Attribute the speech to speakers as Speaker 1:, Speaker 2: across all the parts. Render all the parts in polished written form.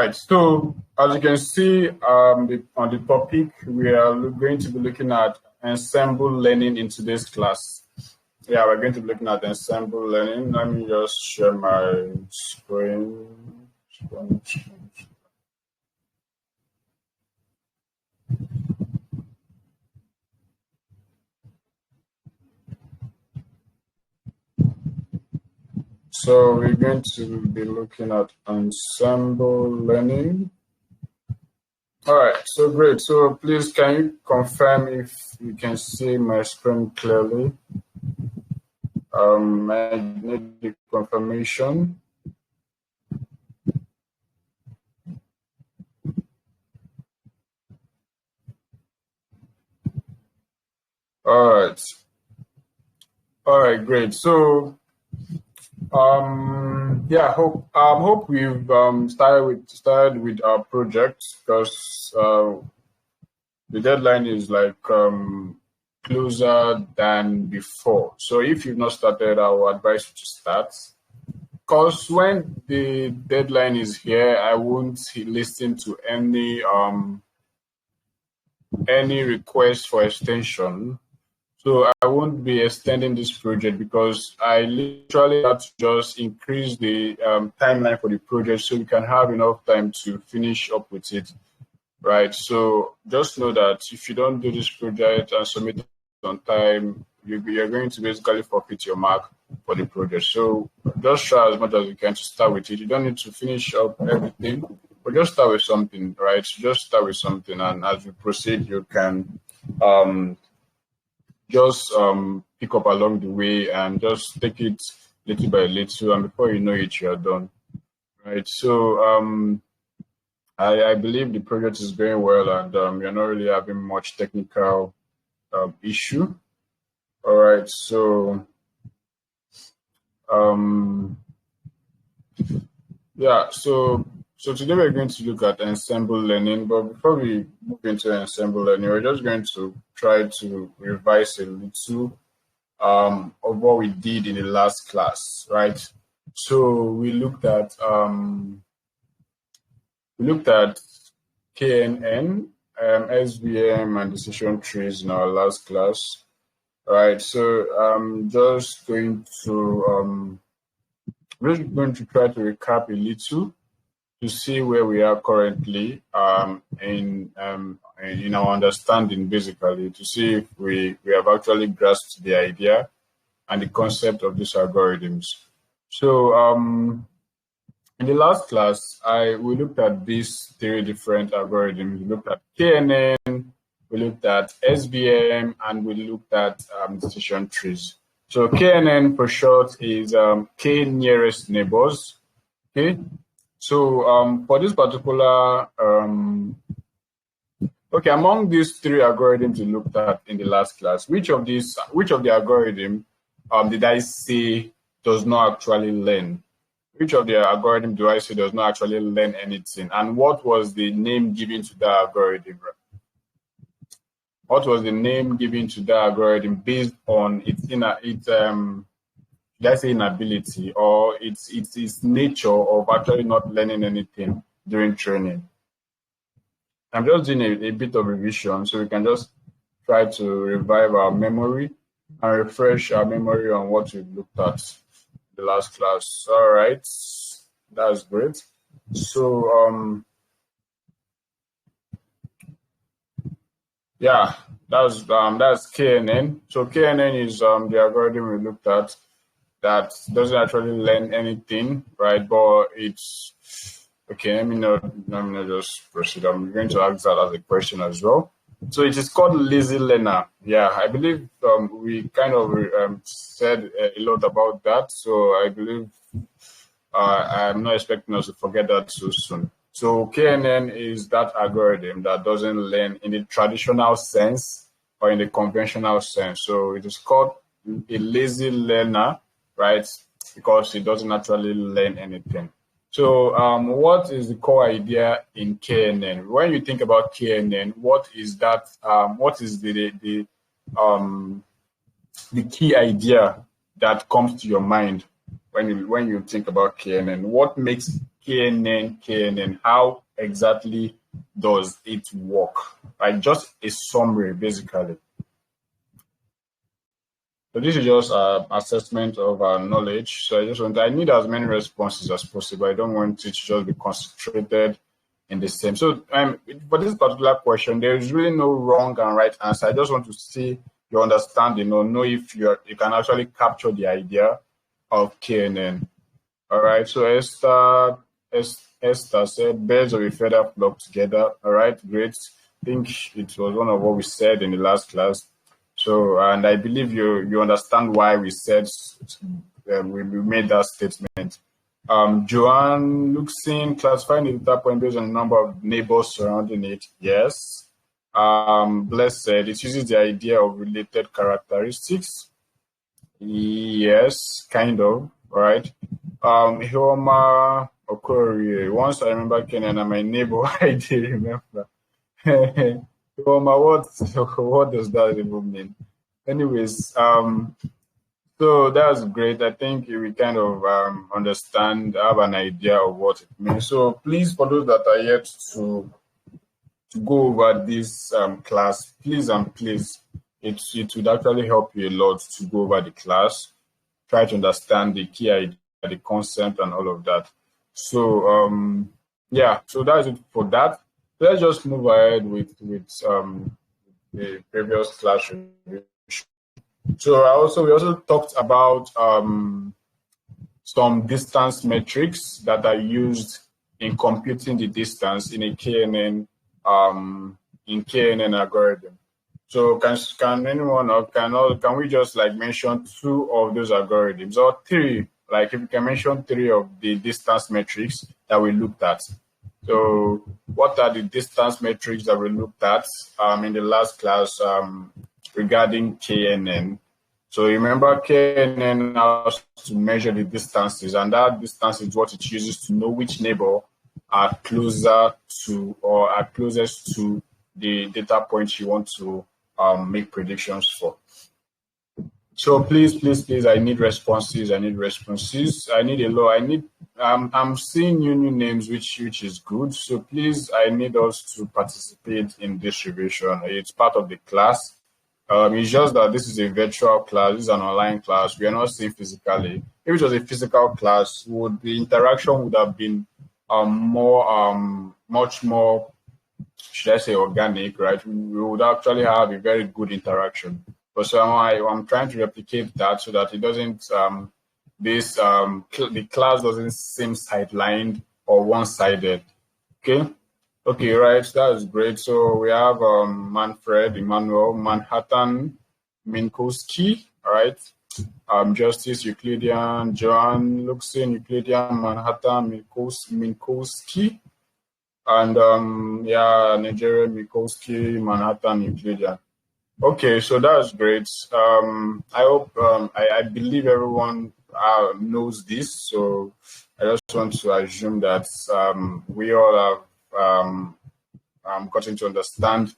Speaker 1: right. So as you can see on the topic, we are going to be looking at ensemble learning in today's class. Yeah, we're going to be looking at ensemble learning. Let me just share my screen. So we're going to be looking at ensemble learning. All right, so great. So please, can you confirm if you can see my screen clearly? I need the confirmation. All right, great. So yeah, hope we've started with our project, because the deadline is like closer than before. So if you've not started, I would advise you to start, because when the deadline is here, I won't listen to any request for extension. So I won't be extending this project, because I literally have to just increase the timeline for the project so we can have enough time to finish up with it, right? So just know that if you don't do this project and submit it on time, you're going to basically forfeit your mark for the project. So just try as much as you can to start with it. You don't need to finish up everything, but just start with something, right? Just start with something, and as we proceed, you can just pick up along the way and just take it little by little, and before you know it, you are done, right? So I believe the project is going well, and you're not really having much technical issue. All right, so yeah, so today we're going to look at ensemble learning, but before we move into ensemble learning, we're just going to try to revise a little of what we did in the last class, right? So we looked at KNN, SVM, and decision trees in our last class, right? So I'm just going to try to recap a little to see where we are currently in our understanding, basically, to see if we have actually grasped the idea and the concept of these algorithms. So in the last class, we looked at these three different algorithms. We looked at KNN, we looked at SVM, and we looked at decision trees. So KNN for short is K nearest neighbors. Okay. So for this particular, among these three algorithms we looked at in the last class, which of the algorithm did I say does not actually learn? Which of the algorithm do I say does not actually learn anything? And what was the name given to that algorithm? What was the name given to that algorithm based on its inability or its nature of actually not learning anything during training? I'm just doing a bit of revision so we can just try to revive our memory and refresh our memory on what we looked at the last class. All right, that's great. So yeah, that's KNN. So KNN is the algorithm we looked at that doesn't actually learn anything, right? But it's okay. Let me not just proceed. I'm going to ask that as a question as well. So it is called lazy learner. Yeah, I believe we kind of said a lot about that. So I believe I'm not expecting us to forget that so soon. So KNN is that algorithm that doesn't learn in the traditional sense or in the conventional sense. So it is called a lazy learner, right? Because it doesn't actually learn anything. So what is the core idea in KNN? When you think about KNN, what is that? What is the key idea that comes to your mind when you think about KNN? What makes KNN. How exactly does it work? Right, just a summary, basically. So this is just an assessment of our knowledge. So I need as many responses as possible. I don't want it to just be concentrated in the same. So for this particular question, there is really no wrong and right answer. I just want to see your understanding or know if you can actually capture the idea of KNN. All right. So Esther said, birds of a feather flock together. All right. Great. I think it was one of what we said in the last class. So, and I believe you understand why we said we made that statement. Joanne Luxin, classifying the data point based on the number of neighbors surrounding it. Yes. Blessed, it uses the idea of related characteristics. Yes, kind of. All right. Hioma Okorie. Once I remember Kenyan and my neighbor, I did remember. Hioma, what does that even mean? Anyways, so that's great. I think we kind of understand, have an idea of what it means. So please, for those that are yet to go over this class, please, it would actually help you a lot to go over the class, try to understand the key idea, the concept, and all of that. So yeah, so that's it for that. Let's just move ahead with the previous class review. So we also talked about some distance metrics that are used in computing the distance in a KNN algorithm. So can anyone or can we just like mention two of those algorithms or three? Like if you can mention three of the distance metrics that we looked at. So what are the distance metrics that we looked at in the last class regarding KNN? So remember, KNN has to measure the distances, and that distance is what it uses to know which neighbor are closer to or are closest to the data point you want to make predictions for. So please, I need responses. I need a lot. I'm seeing new names, which is good. So please, I need us to participate in this revision. It's part of the class. It's just that this is a virtual class. This is an online class. We are not seeing physically. If it was a physical class, the interaction would have been much more, should I say, organic, right? We would actually have a very good interaction. But so I'm trying to replicate that so that it doesn't the class doesn't seem sidelined or one-sided. Okay, right. That's great. So we have Manfred, Emmanuel, Manhattan, Minkowski, all right. Justice, Euclidean, Joan, Luxin, Euclidean, Manhattan, Minkowski, and Nigeria, Minkowski, Manhattan, Euclidean. Okay, so that's great. I hope I believe everyone knows this. So I just want to assume that we all have gotten to understand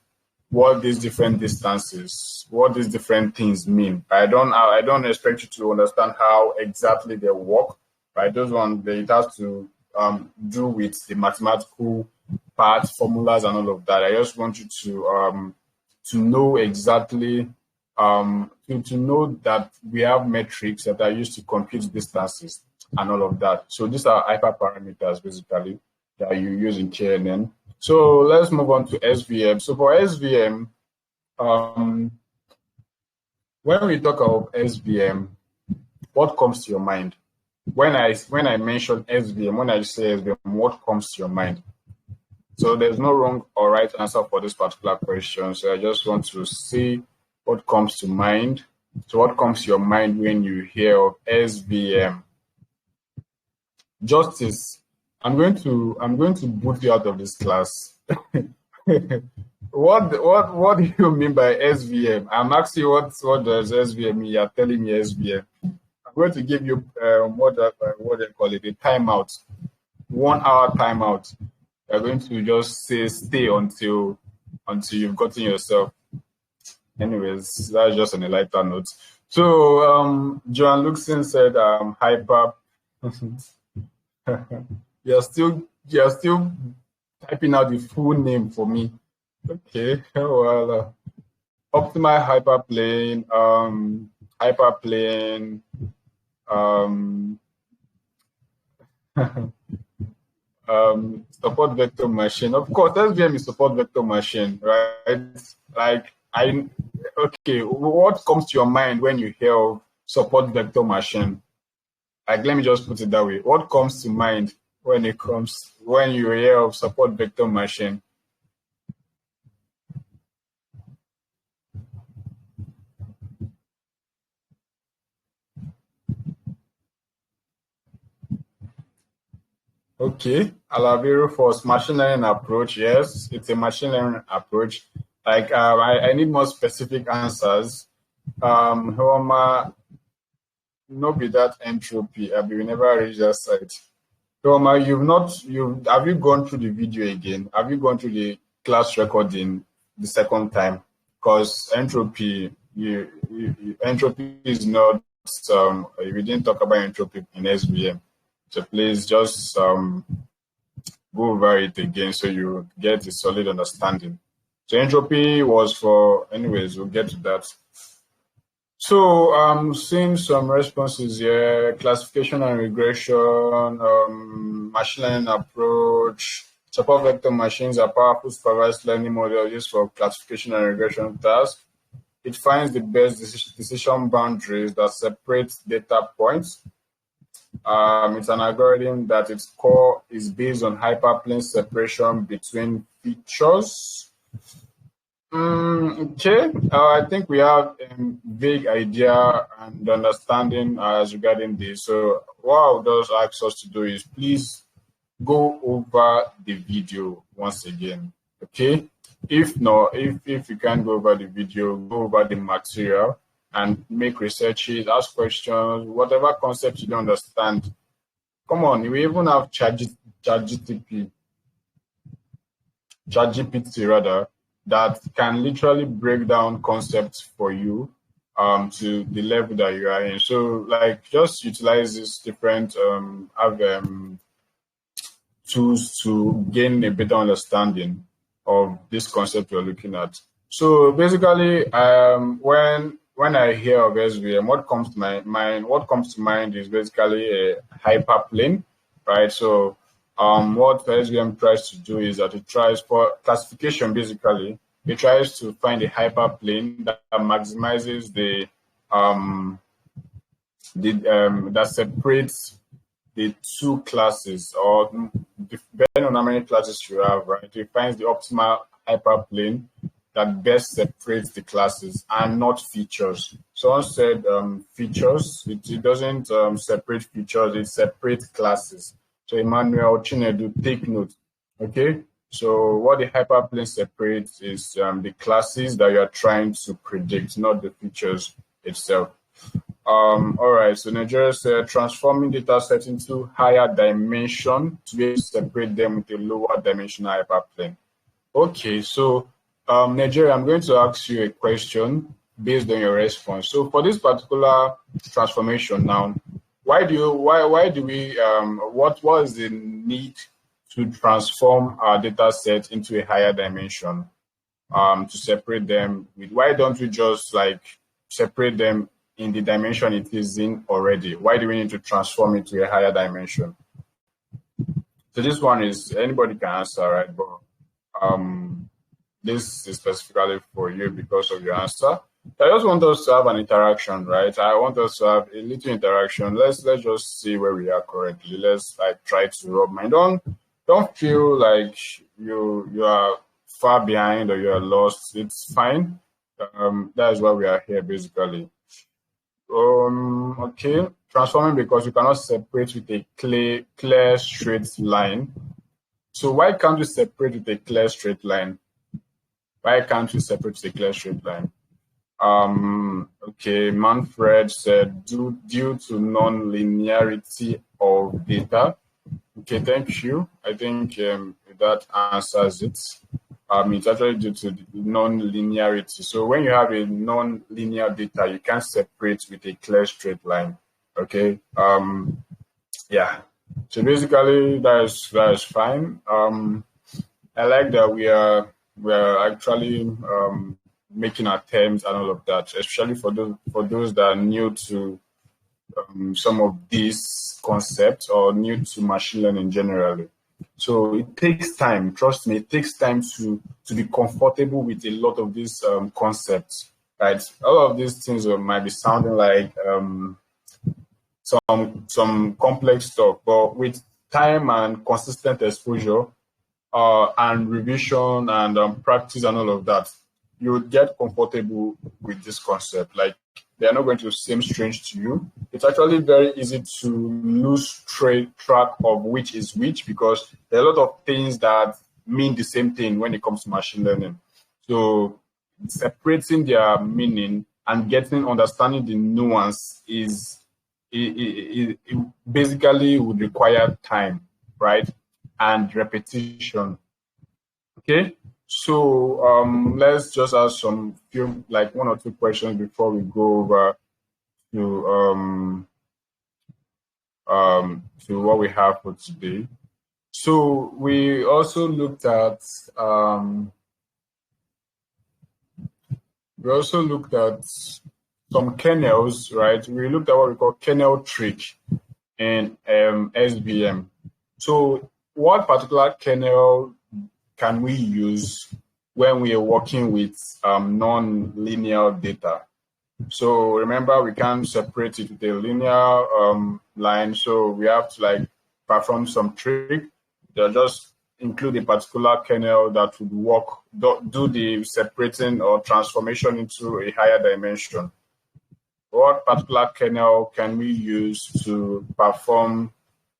Speaker 1: what these different distances, what these different things mean. I don't expect you to understand how exactly they work. Right, those ones it has to do with the mathematical part, formulas, and all of that. I just want you to know exactly to know that we have metrics that are used to compute distances and all of that. So these are hyperparameters basically that you use in KNN. So let's move on to SVM. So for SVM, when we talk about SVM, what comes to your mind? When I mention SVM, when I say SVM, what comes to your mind? So there's no wrong or right answer for this particular question. So I just want to see what comes to mind. So what comes to your mind when you hear of SVM? Justice, I'm going to boot you out of this class. What do you mean by SVM? I'm asking you what does SVM mean? You're telling me SVM. I'm going to give you what they call it, a timeout, 1 hour timeout. You're going to just say stay until you've gotten yourself. Anyways, that's just on a lighter note. So Joan Luxin said hyper you're still typing out the full name for me. Okay, well, optimal hyperplane, support vector machine. Of course, SVM is support vector machine, right? Like okay, what comes to your mind when you hear of support vector machine? Like, let me just put it that way. What comes to mind when you hear of support vector machine? Okay, Alavero for machine learning approach. Yes, it's a machine learning approach. Like, I need more specific answers. Homa, no be that entropy. We never reach that site. Homa, have you gone through the video again? Have you gone through the class recording the second time? Because entropy, entropy is not. We didn't talk about entropy in SVM. So please just go over it again so you get a solid understanding. So entropy was for, anyways, we'll get to that. So I'm seeing some responses here: classification and regression, machine learning approach. Support vector machines are powerful supervised learning models used for classification and regression tasks. It finds the best decision boundaries that separate data points. It's an algorithm that its core is based on hyperplane separation between features. Okay, I think we have a vague idea and understanding as regarding this. So what I would just ask us to do is please go over the video once again. Okay, if you can't go over the video, go over the material and make researches, ask questions, whatever concept you don't understand. Come on, we even have ChatGPT rather, that can literally break down concepts for you to the level that you are in. So like, just utilize these different tools to gain a better understanding of this concept you're looking at. So basically, when I hear of SVM, what comes to my mind? What comes to mind is basically a hyperplane, right? So what SVM tries to do is that it tries for classification. Basically, it tries to find a hyperplane that maximizes that separates the two classes, or depending on how many classes you have, right? It finds the optimal hyperplane that best separates the classes and not features. Someone said features. It doesn't separate features, it separates classes. So Emmanuel Chinedu, take note. Okay, so what the hyperplane separates is the classes that you are trying to predict, not the features itself. All right, so Nigeria said transforming data set into higher dimension to be able to separate them with a lower dimensional hyperplane. Okay, so Nigeria, I'm going to ask you a question based on your response. So for this particular transformation now, what is the need to transform our data set into a higher dimension to separate them with? Why don't we just like separate them in the dimension it is in already? Why do we need to transform it to a higher dimension? So this one is, anybody can answer, right? But this is specifically for you because of your answer. I just want us to have an interaction, right? I want us to have a little interaction. Let's just see where we are currently. Let's like try to rub mind. Don't feel like you are far behind or you are lost. It's fine. That is why we are here basically. Okay, transforming because you cannot separate with a clear straight line. So why can't we separate with a clear straight line? Why can't we separate with a clear straight line? Okay, Manfred said due to non-linearity of data. Okay, thank you. I think that answers it. It's actually due to non-linearity. So when you have a non-linear data, you can't separate with a clear straight line. Okay. Yeah. So basically, that is fine. I like that we are actually making attempts and all of that, especially for those that are new to some of these concepts or new to machine learning generally. So it takes time. Trust me, it takes time to be comfortable with a lot of these concepts. Right, all of these things might be sounding like some complex stuff, but with time and consistent exposure and revision and practice and all of that, you would get comfortable with this concept. Like, they're not going to seem strange to you. It's actually very easy to lose track of which is which, because there are a lot of things that mean the same thing when it comes to machine learning. So separating their meaning and getting understanding the nuance is it basically would require time, right? And repetition. Okay. So let's just ask some few, like one or two questions before we go over to what we have for today. So we also looked at some kernels, right? We looked at what we call kernel trick in SVM. So what particular kernel can we use when we are working with non-linear data? So remember, we can't separate it with a linear line, so we have to perform some trick. They'll just include a particular kernel that would do the separating or transformation into a higher dimension. What particular kernel can we use to perform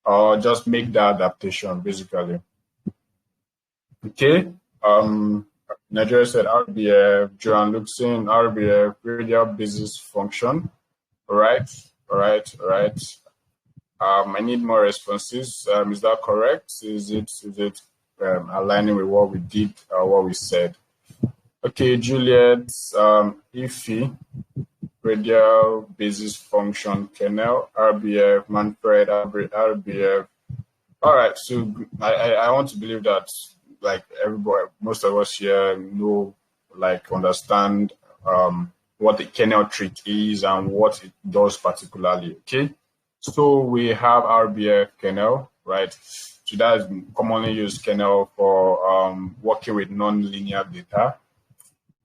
Speaker 1: or just make the adaptation, basically? Okay. Nigeria said RBF, Joan Luxin, RBF, radial basis function. All right. I need more responses. Is that correct? Is it aligning with what we did or what we said? Okay, Juliet, Ify, radial basis function kernel, RBF, Manfred, RBF. All right, so I want to believe that everybody, most of us here understand what the kernel trick is and what it does particularly. Okay, so we have RBF kernel, right? So that is commonly used kernel for working with non-linear data.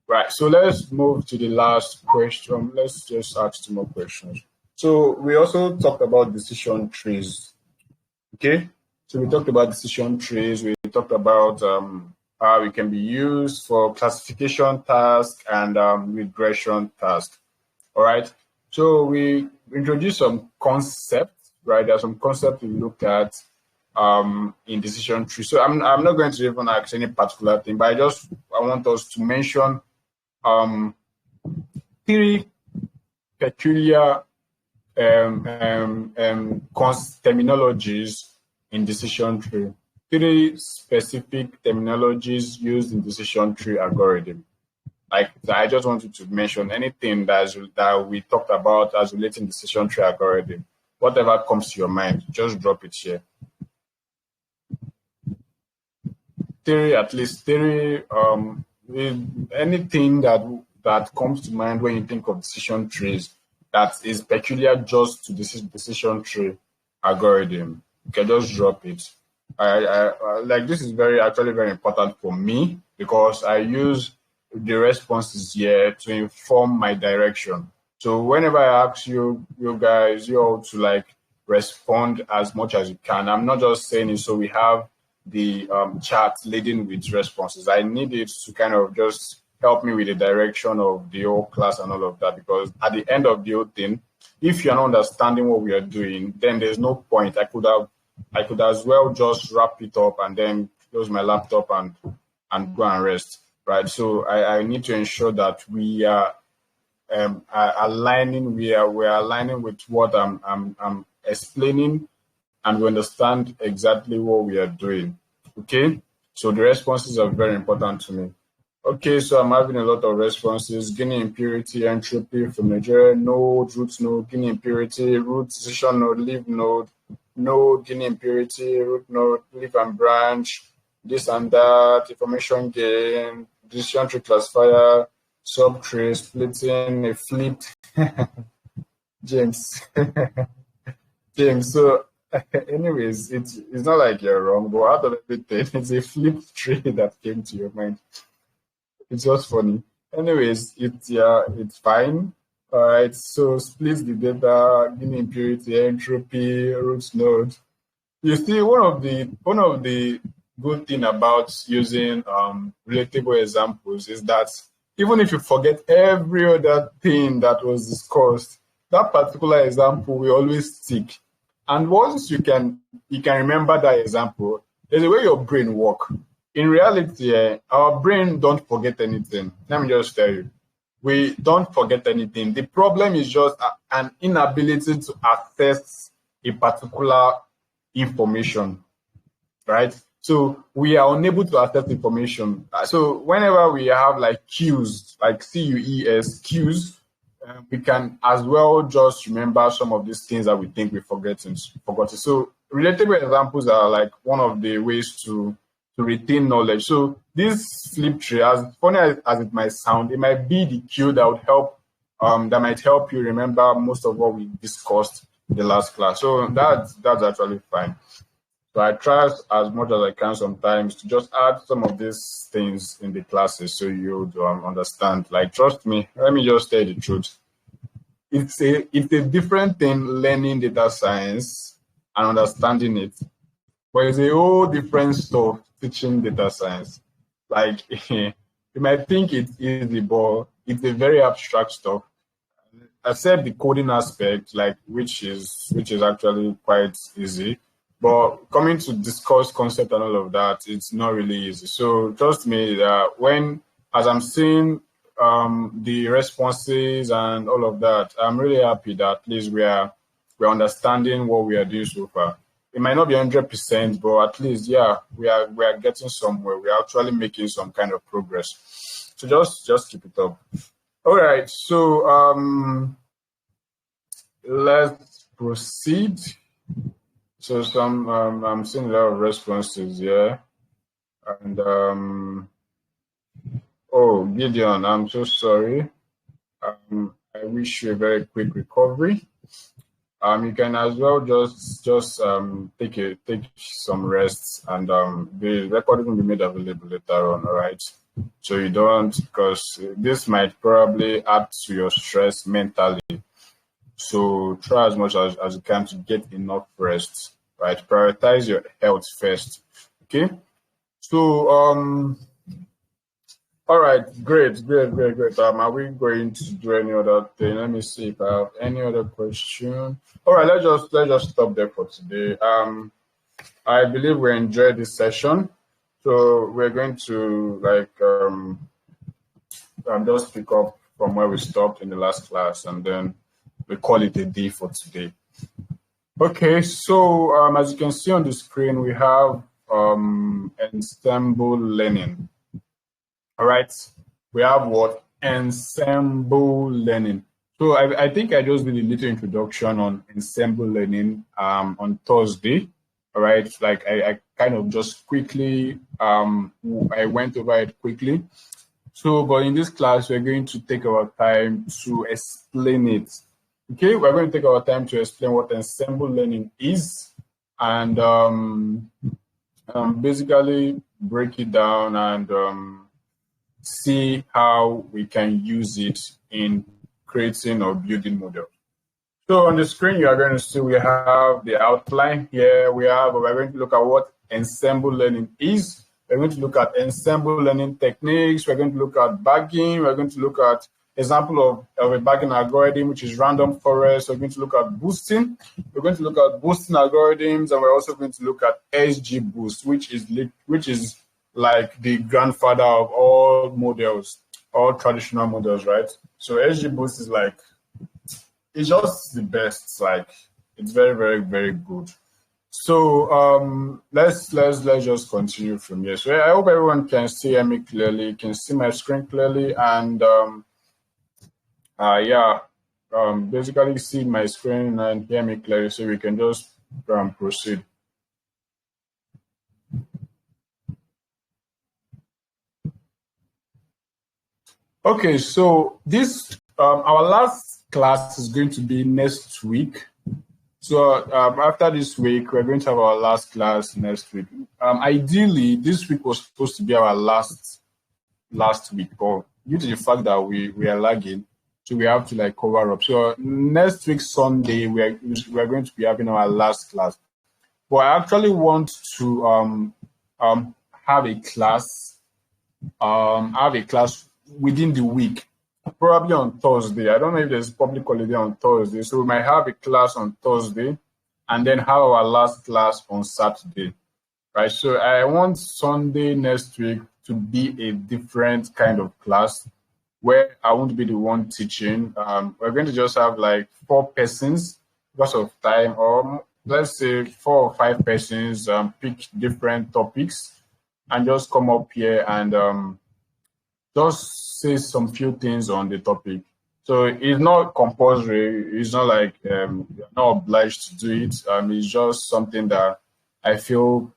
Speaker 1: Right, so let's move to the last question. Let's just ask 2 more questions. So we also talked about decision trees. Okay, so we talked about decision trees. We talked about how it can be used for classification tasks and regression tasks. All right, so we introduced some concepts, right? There are some concepts we looked at in decision tree. So I'm not going to even ask any particular thing, but I want us to mention 3 peculiar terminologies in decision tree. 3 specific terminologies used in decision tree algorithm. I just wanted to mention anything that we talked about as relating decision tree algorithm. Whatever comes to your mind, just drop it here. 3, at least 3. Anything that comes to mind when you think of decision trees that is peculiar just to this decision tree algorithm. You can just drop it. This is actually very important for me, because I use the responses here to inform my direction. So whenever I ask you guys, you all to respond as much as you can. I'm not just saying it so we have the chat laden with responses. I need it to kind of just help me with the direction of the whole class and all of that, because at the end of the whole thing, if you're not understanding what we are doing, then there's no point. I could as well just wrap it up and then close my laptop and go and rest, right? So I need to ensure that we are aligning. We're aligning with what I'm explaining, and we understand exactly what we are doing. Okay, so the responses are very important to me. Okay, so I'm having a lot of responses. Guinea impurity, entropy from Nigeria, node, root node, Guinea impurity, root, decision node, leaf node. node, gain impurity, root node, leaf and branch, this and that, information gain, decision tree classifier, subtree, splitting, a flipped. James. James, so anyways, it's not like you're wrong, but out of everything, it's a flipped tree that came to your mind. It's just funny. Anyways, it's fine. All right, so split the data, gain impurity, entropy, root node. You see, one of the good thing about using relatable examples is that even if you forget every other thing that was discussed, that particular example will always stick. And once you can remember that example, there's a way your brain works. In reality, our brain don't forget anything. Let me just tell you, we don't forget anything. The problem is just an inability to access a particular information, right? So we are unable to access information. So whenever we have like cues, like CUES, cues, we can as well just remember some of these things that we think we've forgotten. So relatable examples are like one of the ways to retain knowledge. So this flip tree, as funny as it might sound, it might be the cue that would help, that might help you remember most of what we discussed in the last class. So that's actually fine. So I try as much as I can sometimes to just add some of these things in the classes so you understand. Like, trust me, let me just tell you the truth. It's a different thing learning data science and understanding it. But it's a whole different stuff teaching data science. Like, you might think it's easy, but it's a very abstract stuff. Except the coding aspect, like which is actually quite easy. But coming to discuss concept and all of that, it's not really easy. So trust me that as I'm seeing the responses and all of that, I'm really happy that at least we're understanding what we are doing so far. It might not be 100%, but at least, yeah, we are getting somewhere. We are actually making some kind of progress. So just keep it up. All right. So let's proceed. So I'm seeing a lot of responses here, and oh, Gideon, I'm so sorry. I wish you a very quick recovery. You can as well just take some rest, and the recording will be made available later on. All right, so you don't, because this might probably add to your stress mentally. So try as much as you can to get enough rest. Right, prioritize your health first. Okay. So all right, great. Are we going to do any other thing? Let me see if I have any other question. All right, let's just stop there for today. I believe we enjoyed this session, so we're going to just pick up from where we stopped in the last class, and then we call it a day for today. Okay, so as you can see on the screen, we have Ensemble learning. All right, we have what? Ensemble learning. So I think I just did a little introduction on Ensemble learning on Thursday. All right, like I kind of just quickly, I went over it quickly. So, but in this class, we're going to take our time to explain it. Okay, we're going to take our time to explain what Ensemble learning is, and basically break it down and see how we can use it in creating or building models. So on the screen, you are going to see we have the outline here. we're going to look at what Ensemble learning is. We're going to look at Ensemble learning techniques. We're going to look at bagging. We're going to look at example of a bagging algorithm, which is random forest. We're going to look at boosting. We're going to look at boosting algorithms, and we're also going to look at XGBoost, which is like the grandfather of all models, all traditional models, right? So XGBoost is like, it's just the best. Like, it's very, very, very good. So let's just continue from here. So I hope everyone can see me clearly, can see my screen clearly, and basically see my screen and hear me clearly, so we can just proceed. Okay, so this our last class is going to be next week. So after this week, we're going to have our last class next week. Ideally, this week was supposed to be our last week, but due to the fact that we are lagging, so we have to like cover up. So next week Sunday, we are going to be having our last class. But I actually want to have a class within the week, probably on Thursday. I don't know if there's public holiday on Thursday, so we might have a class on Thursday and then have our last class on Saturday, right? So I want Sunday next week to be a different kind of class where I won't be the one teaching. We're going to just have like 4 persons because of time, or let's say 4 or 5 persons pick different topics and just come up here and just say some few things on the topic. So it's not compulsory. It's not like you're not obliged to do it. It's just something that I feel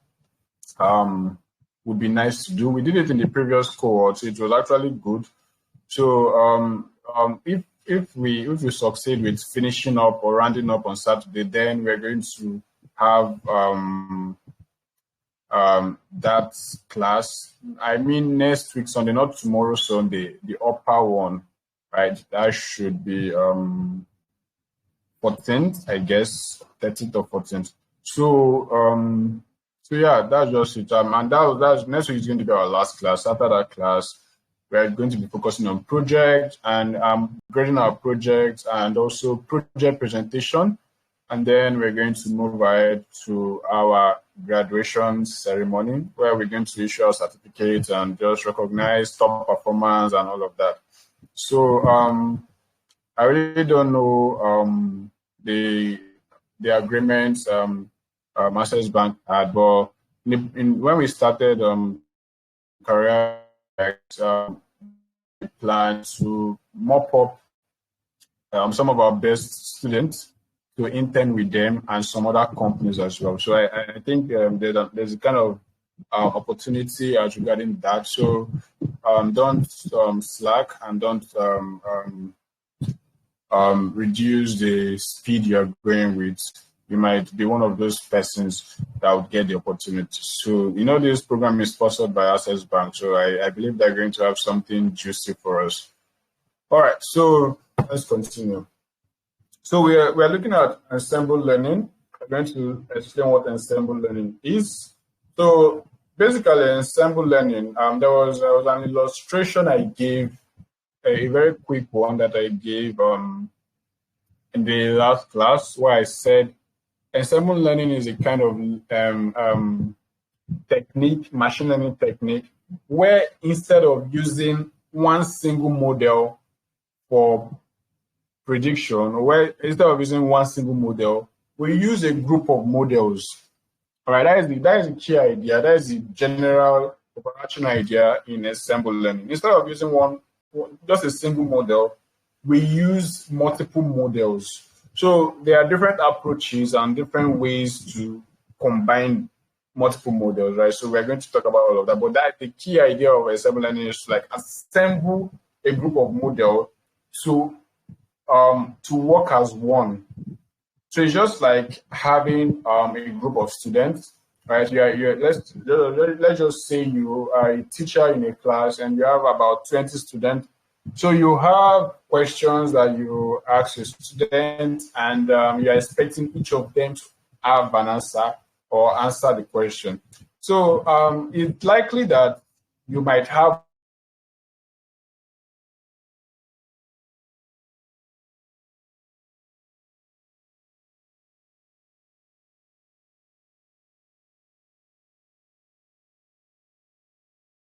Speaker 1: would be nice to do. We did it in the previous cohort. It was actually good. So if we succeed with finishing up or rounding up on Saturday, then we're going to have that class. I mean next week Sunday, not tomorrow Sunday, the upper one, right? That should be 14th, I guess, 13th or 14th. So yeah, that's just it. And that's next week is going to be our last class. After that class, we're going to be focusing on project and grading our project and also project presentation. And then we're going to move ahead to our graduation ceremony, where we're going to issue our certificates and just recognize top performance and all of that. So I really don't know the agreements Access Bank had, but when we started CareerEx, we plan to mop up some of our best students to intern with them and some other companies as well. So I think there's a kind of opportunity as regarding that. So don't slack and don't reduce the speed you're going with. You might be one of those persons that would get the opportunity. So, this program is sponsored by Access Bank. So I believe they're going to have something juicy for us. All right, so let's continue. So we're looking at Ensemble learning. I'm going to explain what Ensemble learning is. So basically, Ensemble learning, there was an illustration I gave, a very quick one that I gave in the last class, where I said Ensemble learning is a kind of technique, machine learning technique, where instead of using one single model for prediction, or instead of using one single model, we use a group of models. All right, that is the key idea. That is the general overarching idea in Ensemble learning. Instead of using just a single model, we use multiple models. So there are different approaches and different ways to combine multiple models, right? So we're going to talk about all of that. But the key idea of Ensemble learning is to like assemble a group of models to work as one. So it's just like having a group of students, right? Let's just say you are a teacher in a class and you have about 20 students. So you have questions that you ask your students, and you're expecting each of them to have an answer or answer the question. So it's likely that you might have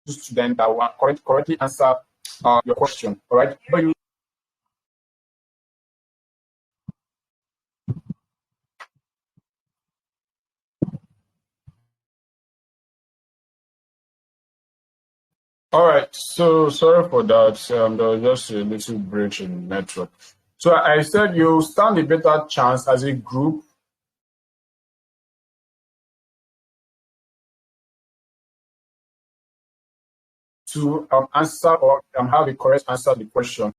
Speaker 1: students that will correctly answer your question, all right? All right, so sorry for that. There was just a little breach in the network. So I said you stand a better chance as a group to answer or have a correct answer to the question.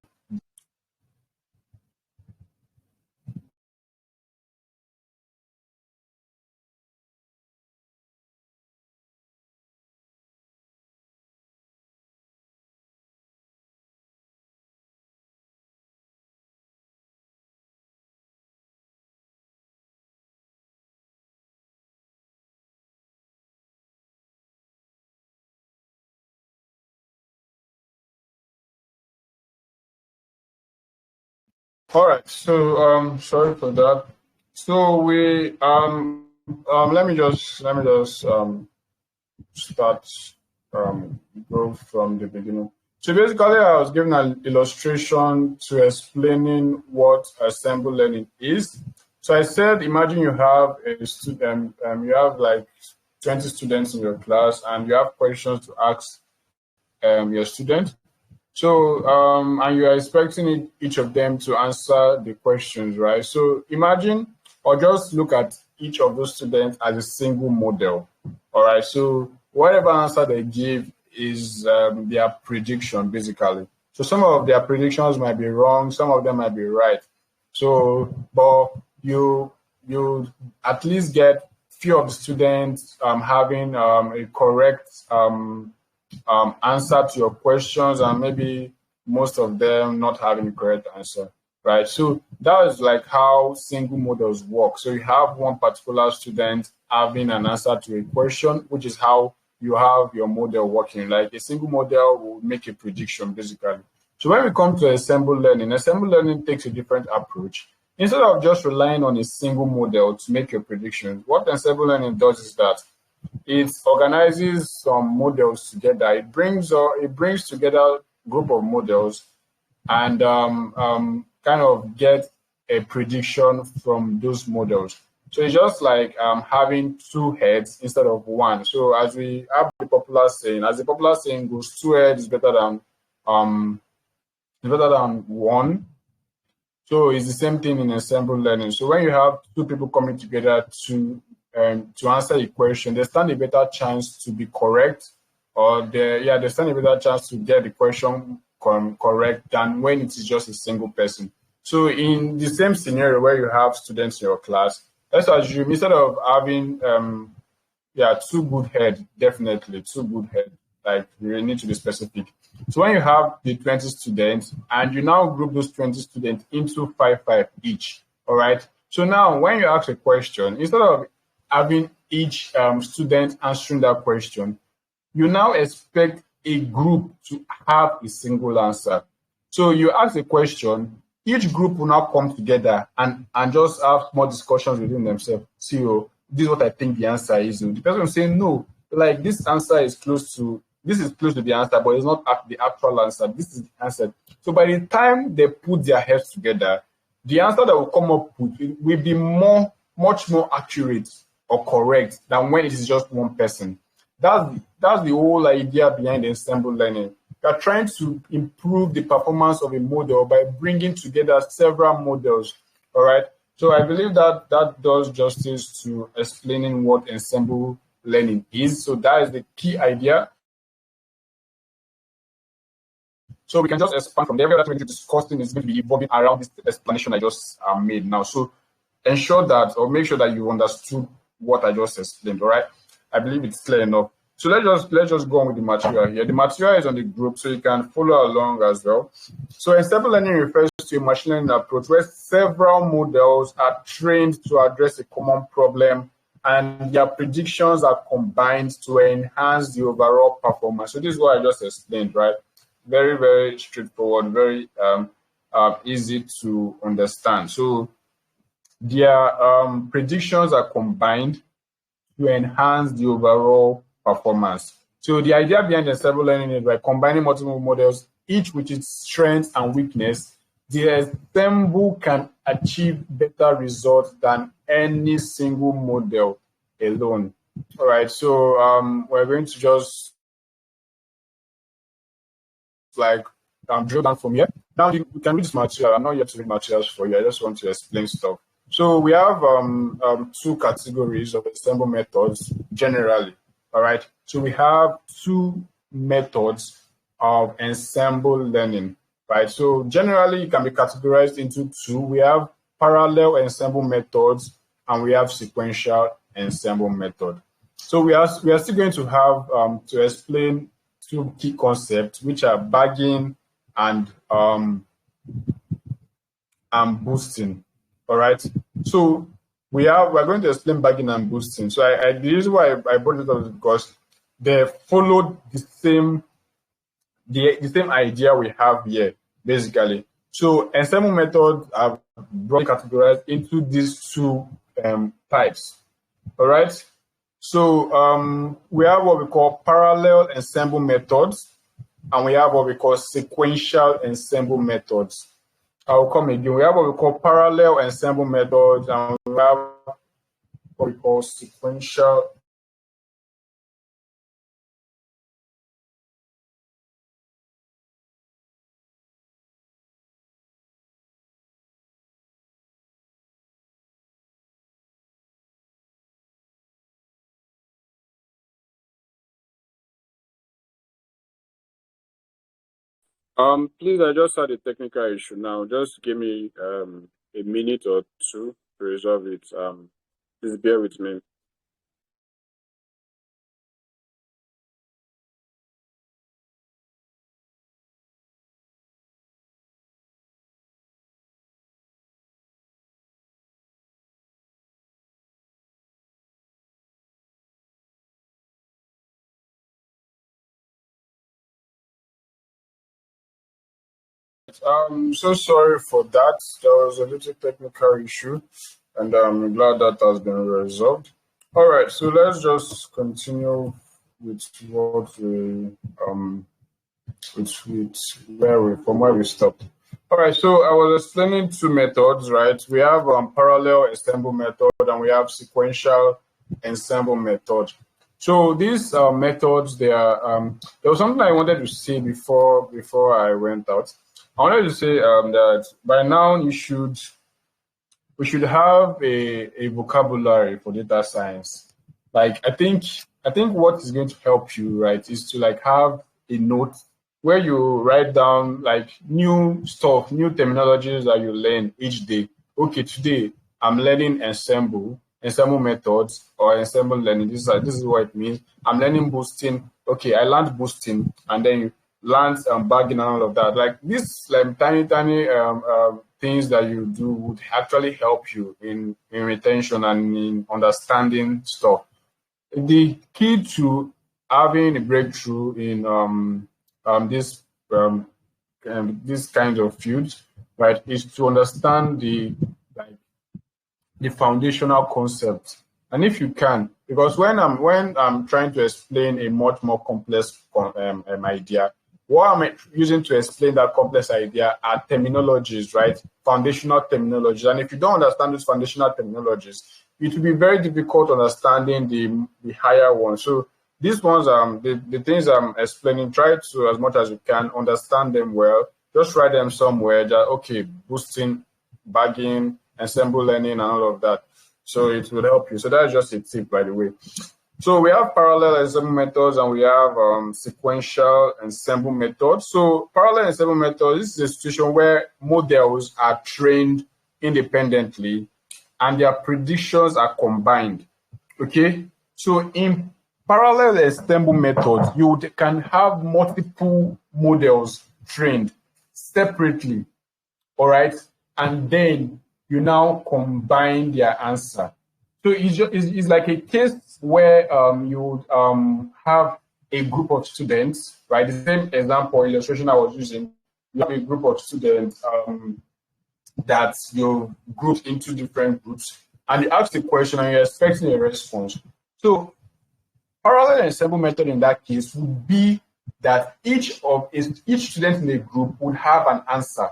Speaker 1: All right. So sorry for that. So we let me just start go from the beginning. So basically, I was giving an illustration to explaining what Ensemble learning is. So I said, imagine you have a student, you have like 20 students in your class, and you have questions to ask your student. So, and you are expecting each of them to answer the questions, right? So imagine or just look at each of those students as a single model, all right? So whatever answer they give is their prediction, basically. So some of their predictions might be wrong, some of them might be right. So, but you at least get few of the students having a correct answer to your questions, and maybe most of them not having the correct answer, right? So that is like how single models work. So you have one particular student having an answer to a question, which is how you have your model working. Like a single model will make a prediction, basically. So when we come to ensemble learning takes a different approach. Instead of just relying on a single model to make your predictions, what ensemble learning does is that it organizes some models together. It brings together a group of models and kind of get a prediction from those models. So it's just like having two heads instead of one. So as we have the popular saying goes, two heads is better than one. So it's the same thing in ensemble learning. So when you have two people coming together to answer a question, they stand a better chance to be correct, or they stand a better chance to get the question correct than when it is just a single person. So in the same scenario where you have students in your class, let's assume instead of having two good heads, definitely two good heads. Like we need to be specific. So when you have the 20 students and you now group those 20 students into five each, all right? So now when you ask a question, instead of having each student answering that question, you now expect a group to have a single answer. So you ask a question, each group will now come together and just have more discussions within themselves. See, this is what I think the answer is. The person will say, no, like this answer is close to the answer, but it's not the actual answer. This is the answer. So by the time they put their heads together, the answer that will come up with will be much more accurate or correct than when it is just one person. That's the whole idea behind ensemble learning. You're trying to improve the performance of a model by bringing together several models. All right. So I believe that does justice to explaining what ensemble learning is. So that is the key idea. So we can just expand from there. Every other thing discussing is going to be evolving around this explanation I just made now. So ensure that, or make sure that you understood what I just explained. All right. I believe it's clear enough. So let's just go on with the material here. The material is on the group, so you can follow along as well. So ensemble learning refers to a machine learning approach where several models are trained to address a common problem, and their predictions are combined to enhance the overall performance. So this is what I just explained, right? Very, very straightforward, very easy to understand. So their predictions are combined to enhance the overall performance. So the idea behind ensemble learning is by combining multiple models, each with its strengths and weakness, the ensemble can achieve better results than any single model alone. All right, so we're going to just drill down from here. Now you can read this material. I'm not here to read materials for you. I just want to explain stuff. So we have two categories of ensemble methods generally. All right. So we have two methods of ensemble learning, right? So generally, it can be categorized into two. We have parallel ensemble methods and we have sequential ensemble method. So we are still going to have to explain two key concepts, which are bagging and boosting. All right. So we're going to explain bagging and boosting. So the reason why I brought it up is because they followed the same idea we have here, basically. So ensemble methods are broadly categorized into these two types. All right. So we have what we call parallel ensemble methods, and we have what we call sequential ensemble methods. I'll come again. We have what we call parallel ensemble methods, and we have what we call sequential. Please, I just had a technical issue now. Just give me a minute or two to resolve it. Please bear with me. So sorry for that. There was a little technical issue, and I'm glad that has been resolved. All right, so let's just continue with what we from where we stopped. All right, so I was explaining two methods, right? We have parallel ensemble method and we have sequential ensemble method. So these methods, they are. There was something I wanted to say before I went out. I wanted to say that by now we should have a vocabulary for data science. Like I think what is going to help you, right, is to like have a note where you write down like new stuff, new terminologies that you learn each day. Okay, today I'm learning ensemble methods or ensemble learning. This is what it means. I'm learning boosting. Okay, I learned boosting, and then you learn bagging and all of that. Like this, like tiny things that you do would actually help you in retention and in understanding stuff. The key to having a breakthrough in this this kind of fields, right, is to understand the foundational concept. And if you can, because when I'm trying to explain a much more complex idea, what I'm using to explain that complex idea are terminologies, right? Foundational terminologies. And if you don't understand these foundational terminologies, it will be very difficult understanding the higher ones. So these ones, the things I'm explaining, try to, as much as you can, understand them well. Just write them somewhere that, okay, boosting, bagging, ensemble learning, and all of that. So it will help you. So that's just a tip, by the way. So we have parallel ensemble methods and we have sequential ensemble methods. So parallel ensemble methods, this is a situation where models are trained independently and their predictions are combined. Okay, so in parallel ensemble methods, you can have multiple models trained separately, all right, and then you now combine their answer. So it's like a case where you have a group of students, right? The same example illustration I was using. You have a group of students that you grouped into different groups, and you ask the question and you're expecting a response. So parallel ensemble method in that case would be that each student in the group would have an answer,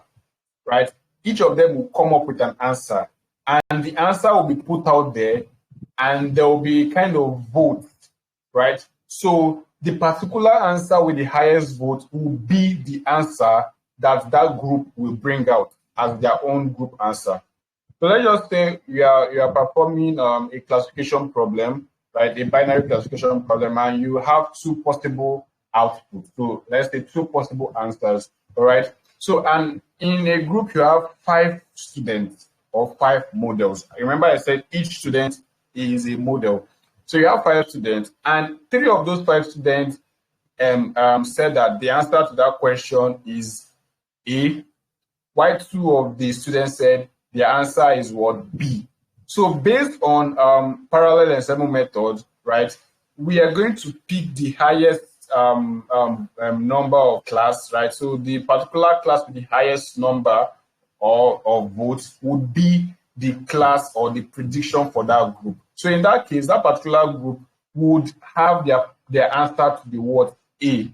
Speaker 1: right? Each of them will come up with an answer, and the answer will be put out there, and there will be kind of vote, right? So the particular answer with the highest vote will be the answer that group will bring out as their own group answer. So let's just say you are performing a classification problem, right? A binary classification problem, and you have two possible output. So let's say 2 possible answers. All right. So, and in a group, you have 5 students or 5 models. Remember, I said each student is a model. So you have 5 students, and 3 of those 5 students said that the answer to that question is A, while 2 of the students said the answer is what? B. So based on parallel ensemble method, right, we are going to pick the highest number of class, right? So the particular class with the highest number of votes would be the class or the prediction for that group. So in that case, that particular group would have their answer to the word A.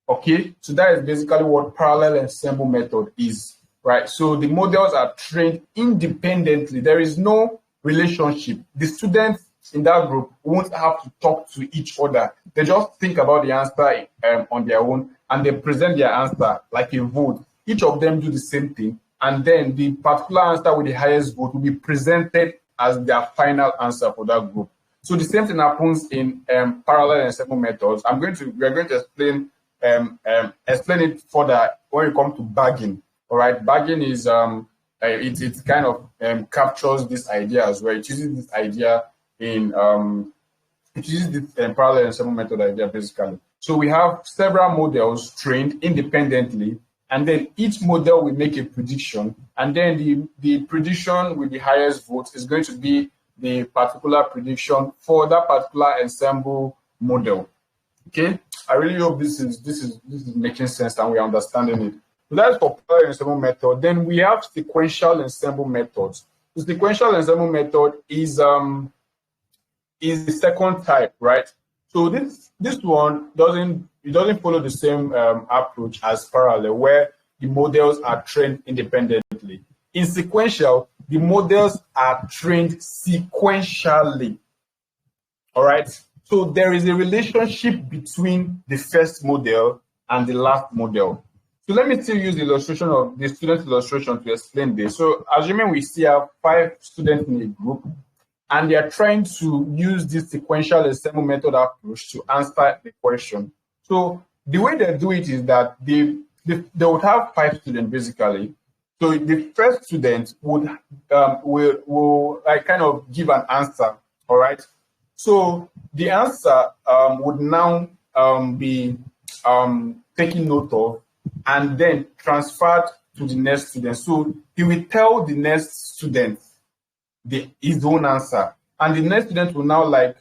Speaker 1: Okay, so that is basically what parallel ensemble method is, right? So the models are trained independently. There is no relationship. The students in that group won't have to talk to each other. They just think about the answer on their own, and they present their answer like a vote. Each of them do the same thing, and then the particular answer with the highest vote will be presented as their final answer for that group. So the same thing happens in parallel ensemble methods. We are going to explain it further when it comes to bagging. All right, bagging is it kind of captures this idea as well. It uses this idea in it uses this parallel ensemble method idea basically. So we have several models trained independently, and then each model will make a prediction, and then the prediction with the highest vote is going to be the particular prediction for that particular ensemble model. Okay, I really hope this is making sense and we're understanding it. So that's for parallel ensemble method. Then we have sequential ensemble methods. The sequential ensemble method is the second type, right? So this one doesn't follow the same approach as parallel, where the models are trained independently. In sequential, the models are trained sequentially. All right. So there is a relationship between the first model and the last model. So let me still use the illustration of the student illustration to explain this. So assuming we still have 5 students in a group, and they are trying to use this sequential ensemble method approach to answer the question. So the way they do it is that they would have 5 students basically. So the first student will like kind of give an answer. All right. So the answer would now be taken note of and then transferred to the next student. So he will tell the next student his own answer, and the next student will now like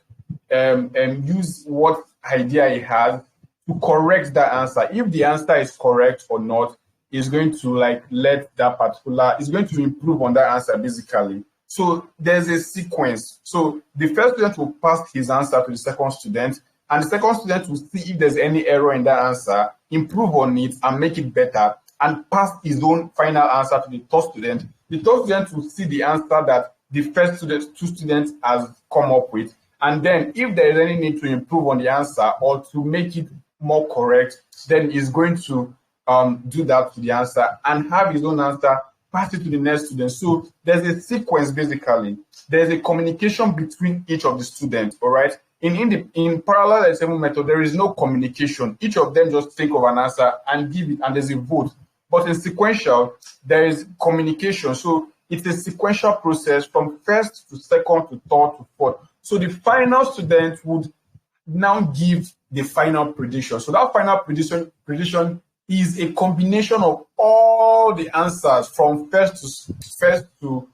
Speaker 1: use what idea he has to correct that answer. If the answer is correct or not, is going to like let that particular, is going to improve on that answer basically. So there's a sequence. So the first student will pass his answer to the second student, and the second student will see if there's any error in that answer, improve on it and make it better, and pass his own final answer to the third student. The third student will see the answer that the first 2 students has come up with, and then if there is any need to improve on the answer or to make it more correct, then he's going to do that to the answer and have his own answer, pass it to the next student. So there's a sequence basically. There's a communication between each of the students. All right. In parallel ensemble method, there is no communication. Each of them just think of an answer and give it, and there's a vote. But in sequential, there is communication. So it's a sequential process from first to second to third to fourth. So the final student would now give the final prediction. So that final prediction is a combination of all the answers from first to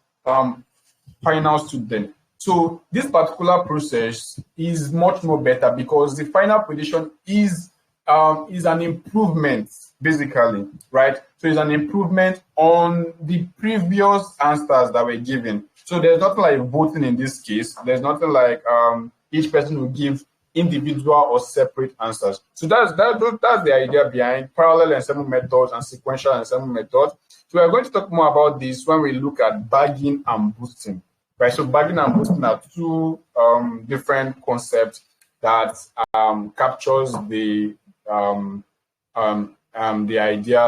Speaker 1: final student. So this particular process is much more better because the final prediction is an improvement, basically, right? So it's an improvement on the previous answers that were given. So there's nothing like voting in this case. There's nothing like each person will give individual or separate answers. So that's the idea behind parallel ensemble methods and sequential ensemble methods. So we're going to talk more about this when we look at bagging and boosting. Right, so bagging and boosting are 2 different concepts that captures the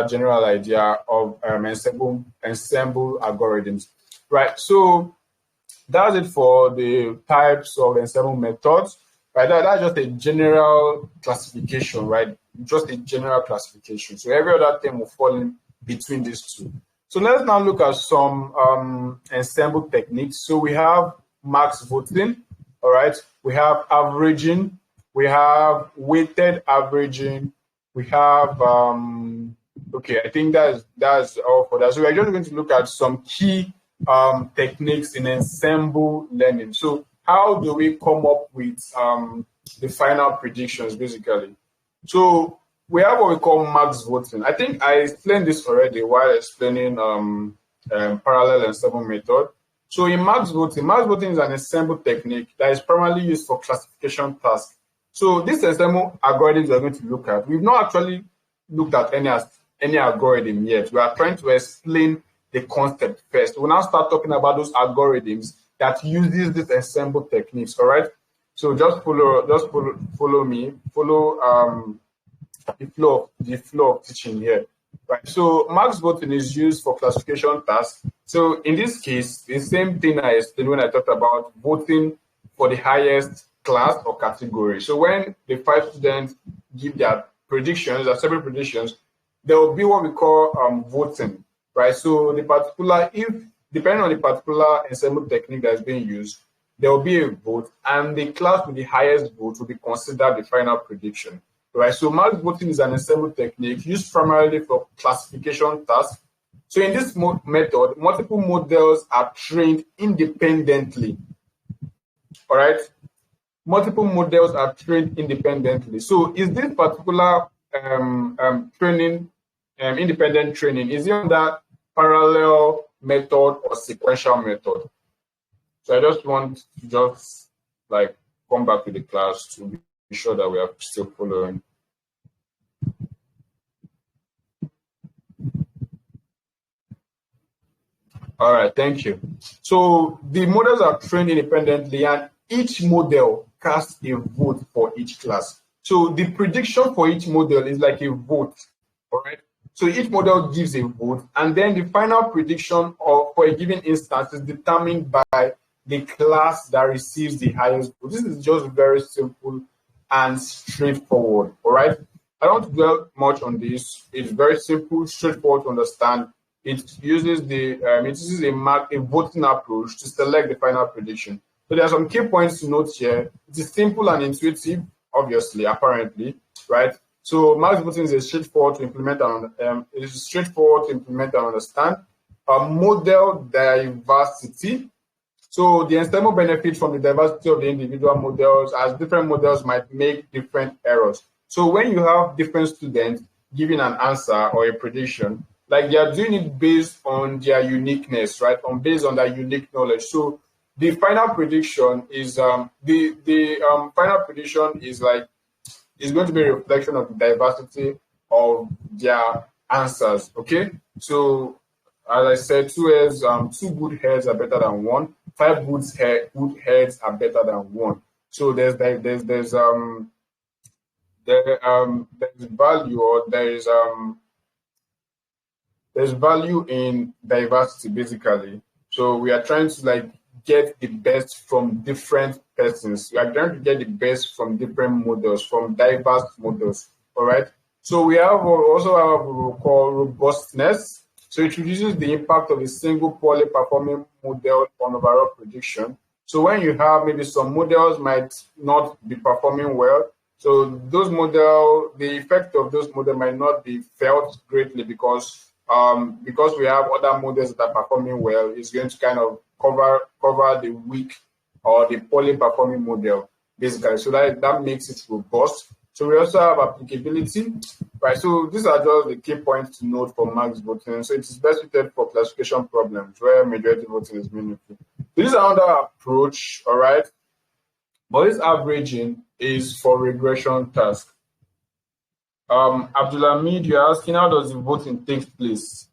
Speaker 1: general idea of ensemble algorithms. Right, so that's it for the types of ensemble methods. right? That's just a general classification, right? Just a general classification. So every other term will fall in between these two. So let's now look at some ensemble techniques. So we have max voting, all right? We have averaging, we have weighted averaging, we have okay, I think that's all for that. So we're just going to look at some key techniques in ensemble learning. So how do we come up with the final predictions, basically? So we have what we call max voting. I think I explained this already while explaining parallel ensemble method. So in max voting is an ensemble technique that is primarily used for classification tasks. So this ensemble algorithms we're going to look at, we've not actually looked at any algorithm yet. We are trying to explain the concept first. We'll now start talking about those algorithms that uses these ensemble techniques. All right. So just follow me, follow the flow of teaching here. Right. So max voting is used for classification tasks. So in this case, the same thing I explained when I talked about voting for the highest class or category. So when the 5 students give their predictions, their separate predictions, there will be what we call voting, right? So depending on the particular ensemble technique that is being used, there will be a vote, and the class with the highest vote will be considered the final prediction, right? So max voting is an ensemble technique used primarily for classification tasks. So in this method, multiple models are trained independently, all right? Multiple models are trained independently. So is this particular training, independent training, is it under parallel method or sequential method? So I just want to like come back to the class to be sure that we are still following. All right, thank you. So the models are trained independently, and each model casts a vote for each class. So the prediction for each model is like a vote, all right? So each model gives a vote, and then the final prediction for a given instance is determined by the class that receives the highest vote. This is just very simple and straightforward, all right? I don't dwell much on this. It's very simple, straightforward to understand. It uses a voting approach to select the final prediction. So there are some key points to note here. It is simple and intuitive, obviously, apparently, right? So max voting is straightforward to implement and understand. Model diversity. So the ensemble benefits from the diversity of the individual models, as different models might make different errors. So when you have different students giving an answer or a prediction, like they are doing it based on their uniqueness, right? Based on their unique knowledge. So the final prediction is final prediction is going to be a reflection of the diversity of their answers. Okay, so as I said, two good heads are better than one. 5 good heads are better than one. So there's value, or there's value in diversity, basically. So we are trying to get the best from different persons. We are trying to get the best from different models, from diverse models. All right. So we also have what we call robustness. So it reduces the impact of a single poorly performing model on overall prediction. So when you have maybe some models might not be performing well, so the effect of those models might not be felt greatly because we have other models that are performing well. It's going to kind of cover the weak or the poorly performing model, basically. So that makes it robust. So we also have applicability, right? So these are just the key points to note for max voting. So it is best suited for classification problems where majority voting is meaningful. So this is another approach, all right? But this averaging is for regression tasks. Abdulhamid, you're asking, how does the voting take place?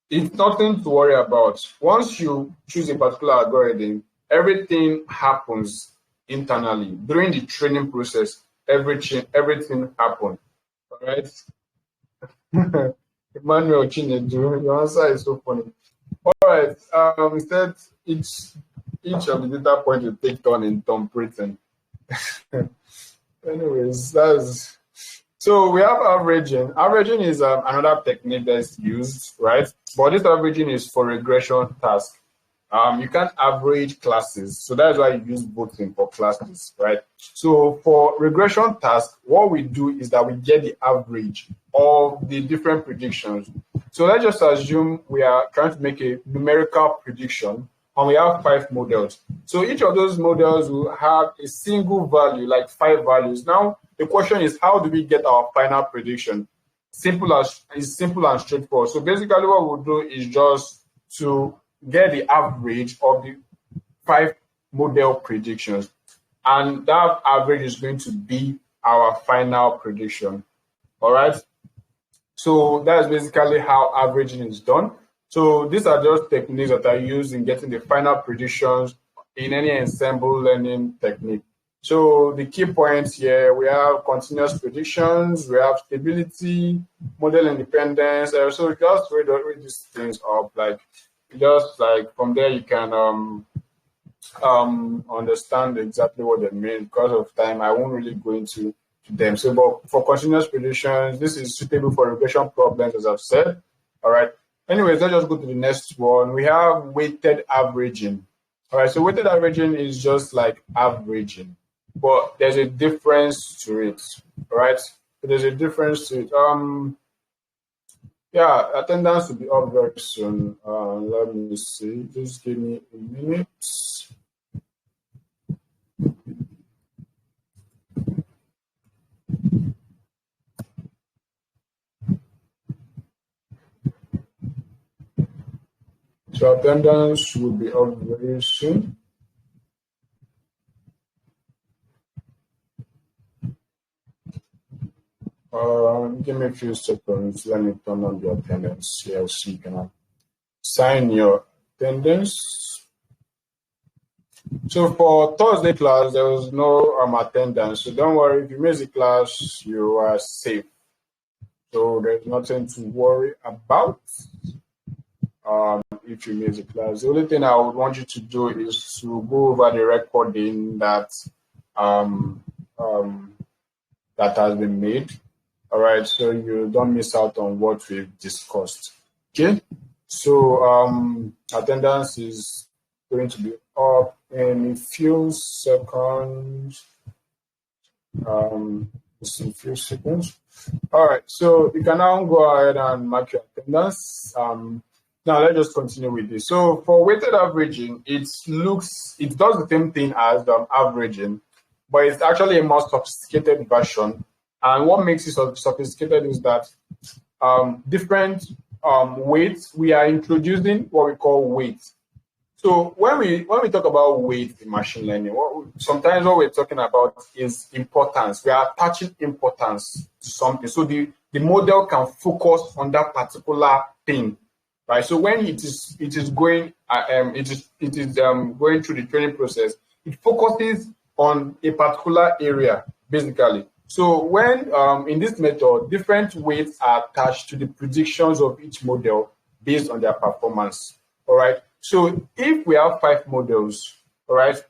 Speaker 1: It's nothing to worry about. Once you choose a particular algorithm, everything happens internally. During the training process, everything happens. All right? Emmanuel Chinedu, your answer is so funny. All right. Instead, each of the data points will take turn in interpreting. Anyways, that's so we have averaging. Averaging is another technique that's used, right? But this averaging is for regression task. You can't average classes, so that's why you use voting for classes, right? So for regression task, what we do is that we get the average of the different predictions. So let's just assume we are trying to make a numerical prediction, and we have 5 models. So each of those models will have a single value, like 5 values. Now the question is, how do we get our final prediction? Simple and straightforward. So basically, what we'll do is just to get the average of the 5 model predictions, and that average is going to be our final prediction. All right, so that's basically how averaging is done. So these are just techniques that are used in getting the final predictions in any ensemble learning technique. So the key points here, we have continuous predictions, we have stability, model independence. So just read these things up, like just like from there you can understand exactly what they mean. Because of time, I won't really go into them. So but for continuous predictions, this is suitable for regression problems, as I've said. All right. Anyways, let's just go to the next one. We have weighted averaging. All right, so weighted averaging is just like averaging, but there's a difference to it. All right, so there's a difference to it. Yeah, attendance will be up very soon. Let me see. Just give me a minute. So attendance will be up very soon. Give me a few seconds. Let me turn on the attendance here so you can sign your attendance. So for Thursday class, there was no attendance. So don't worry, if you miss the class, you are safe. So there's nothing to worry about if you miss the class. The only thing I would want you to do is to go over the recording that that has been made. All right, so you don't miss out on what we've discussed. Okay, so attendance is going to be up in a few seconds. Just a few seconds. All right, so you can now go ahead and mark your attendance. Now let's just continue with this. So for weighted averaging, it does the same thing as averaging, but it's actually a more sophisticated version. And what makes it sophisticated is that different weights, we are introducing what we call weights. So when we talk about weight in machine learning, sometimes what we're talking about is importance. We are attaching importance to something, so the model can focus on that particular thing, right? So when it is going going through the training process, it focuses on a particular area, basically. So when in this method, different weights are attached to the predictions of each model based on their performance. All right. So if we have 5 models, all right,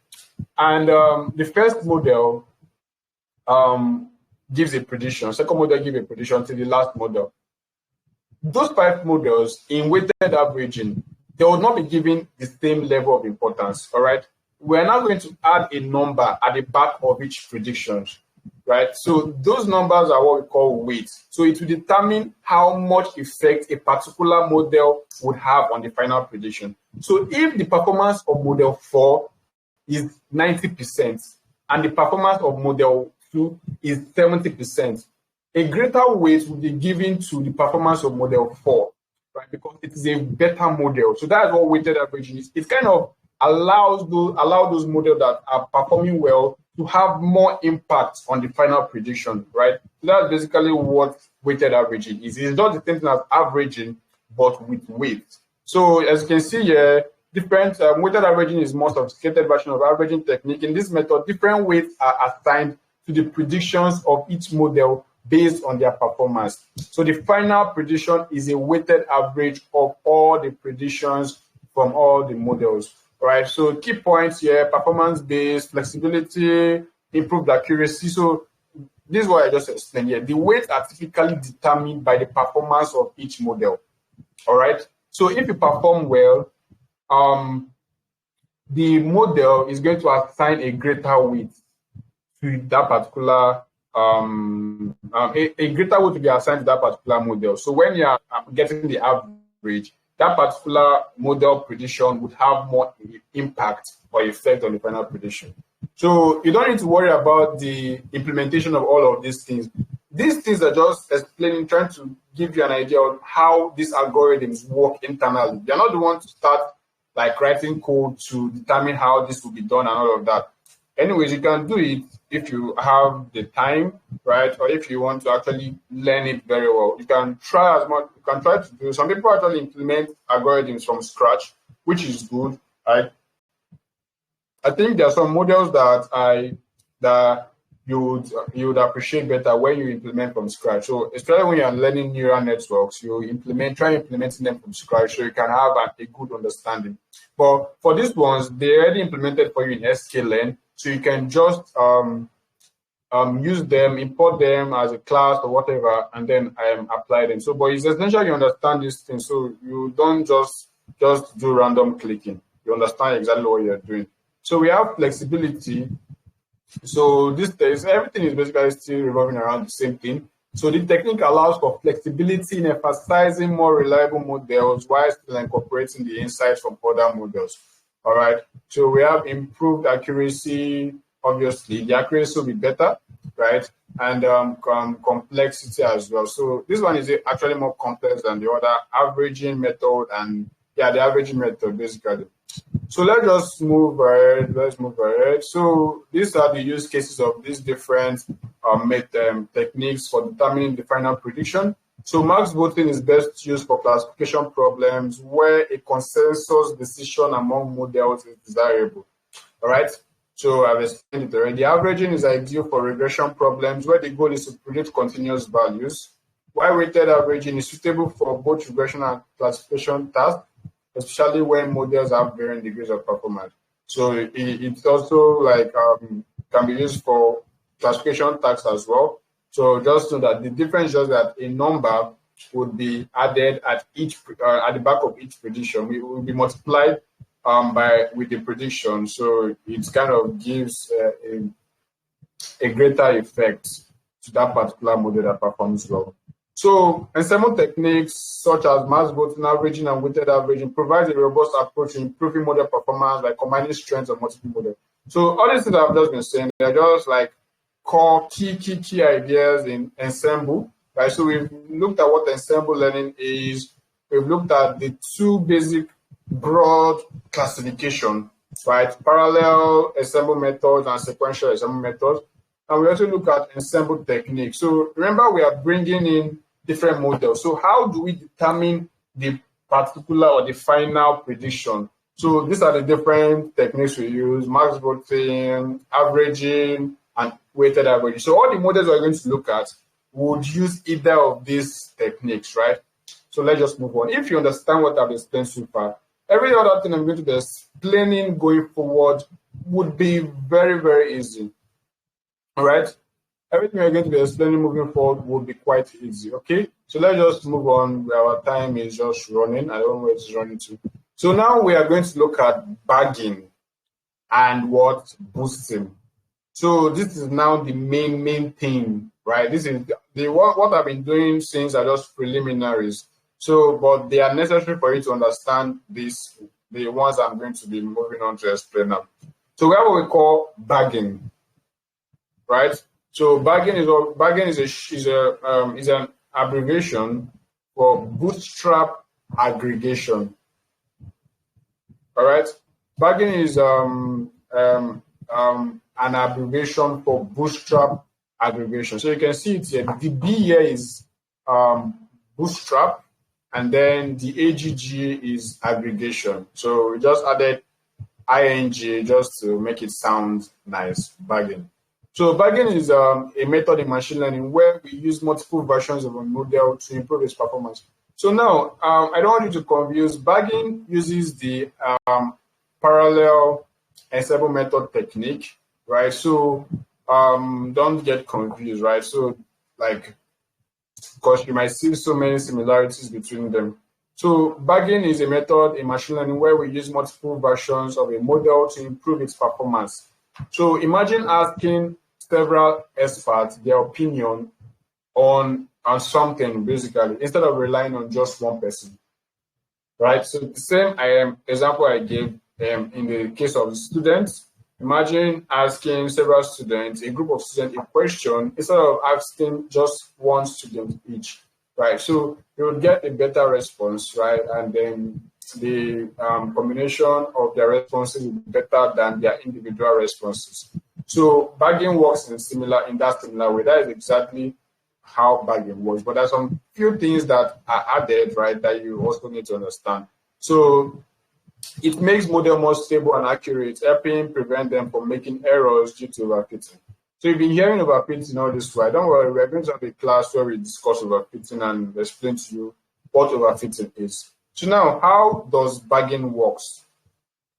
Speaker 1: and the first model gives a prediction, second model gives a prediction to the last model. Those 5 models in weighted averaging, they will not be given the same level of importance. All right. We're now going to add a number at the back of each prediction. Right, so those numbers are what we call weights. So it will determine how much effect a particular model would have on the final prediction. So if the performance of model 4 is 90% and the performance of model 2 is 70%, a greater weight will be given to the performance of model 4, right? Because it is a better model. So that's what weighted averaging is. It kind of allows those models that are performing well to have more impact on the final prediction, right? So that's basically what weighted averaging is. It's not the same thing as averaging, but with weight. So as you can see here, different weighted averaging is more sophisticated version of averaging technique. In this method, different weights are assigned to the predictions of each model based on their performance. So the final prediction is a weighted average of all the predictions from all the models. Right, so key points here: performance-based, flexibility, improved accuracy. So this is what I just explained here. The weights are typically determined by the performance of each model. All right. So if you perform well, the model is going to assign a greater weight to that particular a greater weight to be assigned to that particular model. So when you are getting the average, that particular model prediction would have more impact or effect on the final prediction. So you don't need to worry about the implementation of all of these things. These things are just explaining, trying to give you an idea of how these algorithms work internally. You're not the one to start like writing code to determine how this will be done and all of that. Anyways, you can do it if you have the time, right? Or if you want to actually learn it very well. You can try as much, you can try to do. Some people actually implement algorithms from scratch, which is good. I think there are some models that you would appreciate better when you implement from scratch. So especially when you're learning neural networks, try implementing them from scratch so you can have a good understanding. But for these ones, they already implemented for you in sklearn, so you can just use them, import them as a class or whatever, and then apply them. So, but it's essential you understand these things, so you don't just do random clicking. You understand exactly what you're doing. So we have flexibility. So everything is basically still revolving around the same thing. So the technique allows for flexibility in emphasizing more reliable models while still incorporating the insights from other models. All right. So we have improved accuracy. Obviously, the accuracy will be better, right? And complexity as well. So this one is actually more complex than the other averaging method, and the averaging method basically. So let's just move ahead. Let's move ahead. So these are the use cases of these different techniques for determining the final prediction. So max voting is best used for classification problems where a consensus decision among models is desirable. All right. So I've explained it already. The averaging is ideal for regression problems where the goal is to predict continuous values, while weighted averaging is suitable for both regression and classification tasks, especially when models have varying degrees of performance. So it's also like can be used for classification tasks as well. So just know that the difference is just that a number would be added at the back of each prediction. It will be multiplied with the prediction. So it kind of gives a greater effect to that particular model that performs well. So ensemble techniques such as mass voting, averaging, and weighted averaging provides a robust approach to improving model performance by combining strengths of multiple models. So all these things I've just been saying, they're just like core key ideas in ensemble. Right? So we've looked at what ensemble learning is. We've looked at the two basic broad classification, right? Parallel ensemble methods and sequential ensemble methods. And we also look at ensemble techniques. So remember, we are bringing in different models. So how do we determine the particular or the final prediction? So these are the different techniques we use: max voting, averaging, and weighted averaging. So all the models we're going to look at would use either of these techniques, right? So let's just move on. If you understand what I've explained so far, every other thing I'm going to be explaining going forward would be very, very easy. All right? Everything we're going to be explaining moving forward will be quite easy, okay? So let's just move on. Our time is just running. I don't know where it's running to. So now we are going to look at bagging and what boosting. So this is now the main thing, right? This is what I've been doing since are just preliminaries. So, but they are necessary for you to understand this, the ones I'm going to be moving on to explain now. So we have what we call bagging, right? So bagging is an abbreviation for bootstrap aggregation. All right, bagging is an abbreviation for bootstrap aggregation. So you can see it here. The B here is bootstrap, and then the AGG is aggregation. So we just added ing just to make it sound nice. Bagging. So bagging is a method in machine learning where we use multiple versions of a model to improve its performance. So now, I don't want you to confuse. Bagging uses the parallel ensemble method technique, right? So don't get confused, right? So like, because you might see so many similarities between them. So bagging is a method in machine learning where we use multiple versions of a model to improve its performance. So imagine asking several experts their opinion on something, basically, instead of relying on just one person, right? So the same example I gave in the case of students. Imagine asking several students, a group of students, a question instead of asking just one student each, right? So you will get a better response, right? And then the combination of their responses will be better than their individual responses. So bagging works in that similar way. That is exactly how bagging works. But there's some few things that are added, right, that you also need to understand. So it makes model more stable and accurate, helping prevent them from making errors due to overfitting. So you've been hearing overfitting all this while. Don't worry, we're going to have a class where we discuss overfitting and explain to you what overfitting is. So now, how does bagging works?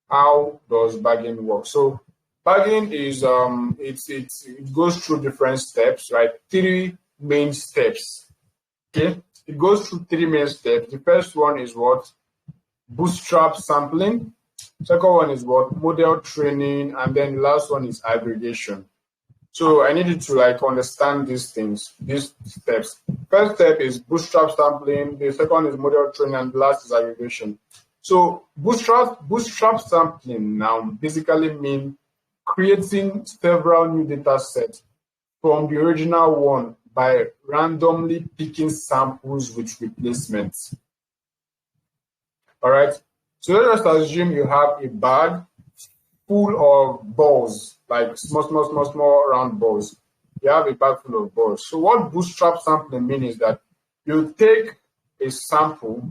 Speaker 1: How does bagging work? So bagging is it goes through different steps, right? Three main steps. Okay, it goes through three main steps. The first one is what? Bootstrap sampling. Second one is what? Model training, and then the last one is aggregation. So I need you to like understand these things, these steps. First step is bootstrap sampling. The second is model training, and the last is aggregation. So bootstrap sampling now basically means creating several new data sets from the original one by randomly picking samples with replacements. All right. So let us assume you have a bag full of balls, like small round balls. You have a bag full of balls. So what bootstrap sampling means is that you take a sample,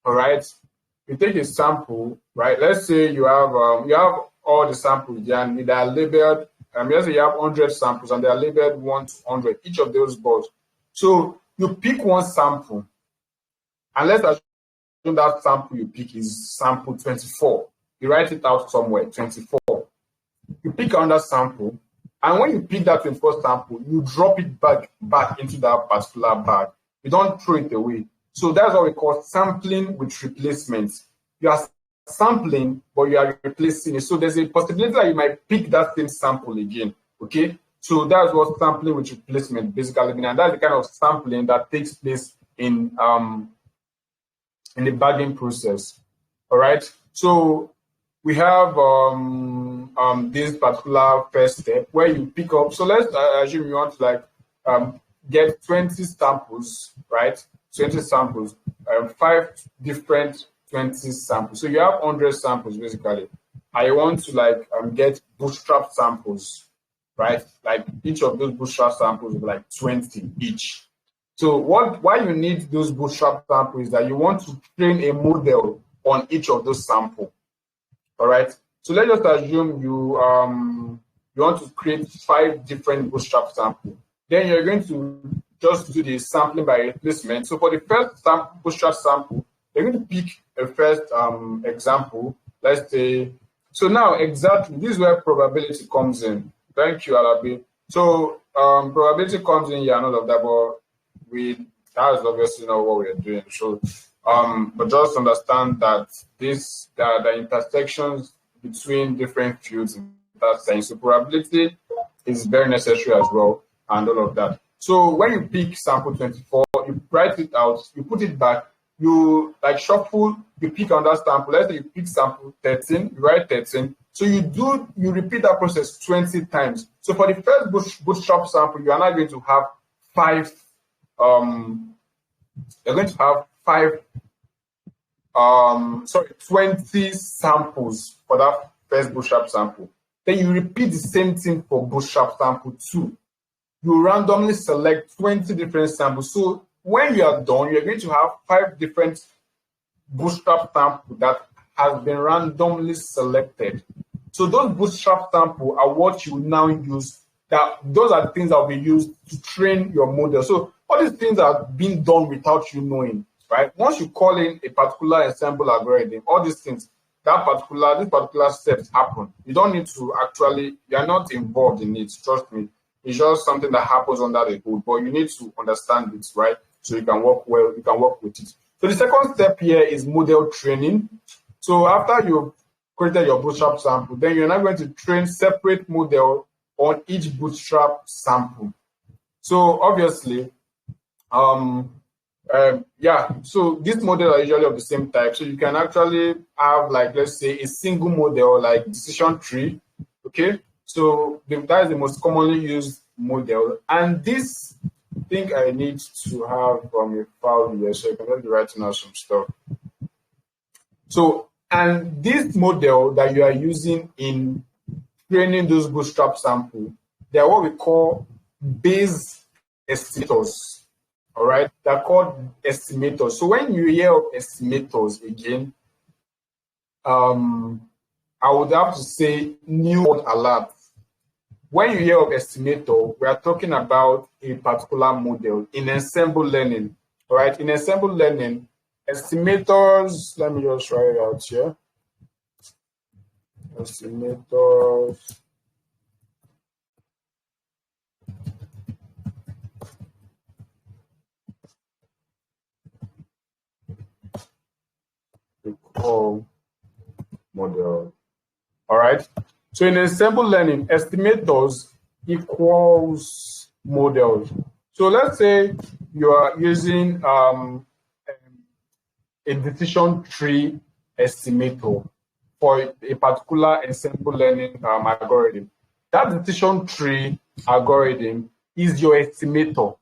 Speaker 1: all right? You take a sample, right? Let's say you have all the samples there and they are labeled. Let's say you have 100 samples and they are labeled 1 to 100, each of those balls. So you pick one sample, and let's assume that sample you pick is sample 24. You write it out somewhere, 24. You pick another sample, and when you pick that 24 sample, you drop it back into that particular bag. You don't throw it away. So that's what we call sampling with replacements. You are sampling, but you are replacing it. So there's a possibility that you might pick that same sample again. Okay? So that's what sampling with replacement basically means. And that's the kind of sampling that takes place in the bagging process. All right. So we have this particular first step where you pick up. So let's assume you want to like get 20 samples, right? 20 samples, 5 different 20 samples. So you have 100 samples basically. I want to like get bootstrap samples, right? Like each of those bootstrap samples will be like 20 each. So why you need those bootstrap samples is that you want to train a model on each of those samples. All right. So let's just assume you want to create 5 different bootstrap samples. Then you're going to just do the sampling by replacement. So for the first bootstrap sample, you're going to pick a first example. Let's say. So now exactly this is where probability comes in. Thank you, Alabi. So probability comes in here and all of that, but that is obviously not what we're doing. So but just understand that the intersections between different fields in that sense. So probability is very necessary as well, and all of that. So when you pick sample 24, you write it out, you put it back, you like shuffle, you pick another sample. Let's say you pick sample 13, you write 13. So you repeat that process 20 times. So for the first bootstrap sample, you are now going to have 5. You're going to have 20 samples for that first bootstrap sample. Then you repeat the same thing for bootstrap sample 2. You randomly select 20 different samples. So when you are done, you're going to have 5 different bootstrap samples that has been randomly selected. So those bootstrap samples are what you now use. Those are the things that will be used to train your model. So all these things are being done without you knowing, right? Once you call in a particular ensemble algorithm, all these things, this particular steps happen. You don't need to actually, you are not involved in it, trust me. It's just something that happens under the hood, but you need to understand it, right? So you can work well, you can work with it. So the second step here is model training. So after you've created your bootstrap sample, then you're now going to train separate model on each bootstrap sample. So obviously, so these models are usually of the same type. So you can actually have, like, let's say a single model like decision tree. Okay, so that is the most commonly used model. And this thing I need to have from a file here, so you can just be writing out some stuff. So, and this model that you are using in training those bootstrap sample, they are what we call base estimators. All right, they're called estimators. So when you hear of estimators again, I would have to say new word alert. When you hear of estimator, we are talking about a particular model in ensemble learning. All right, in ensemble learning, estimators, let me just write it out here. Estimators. Model. All right. So in ensemble learning, estimators equals models. So let's say you are using a decision tree estimator for a particular ensemble learning algorithm. That decision tree algorithm is your estimator.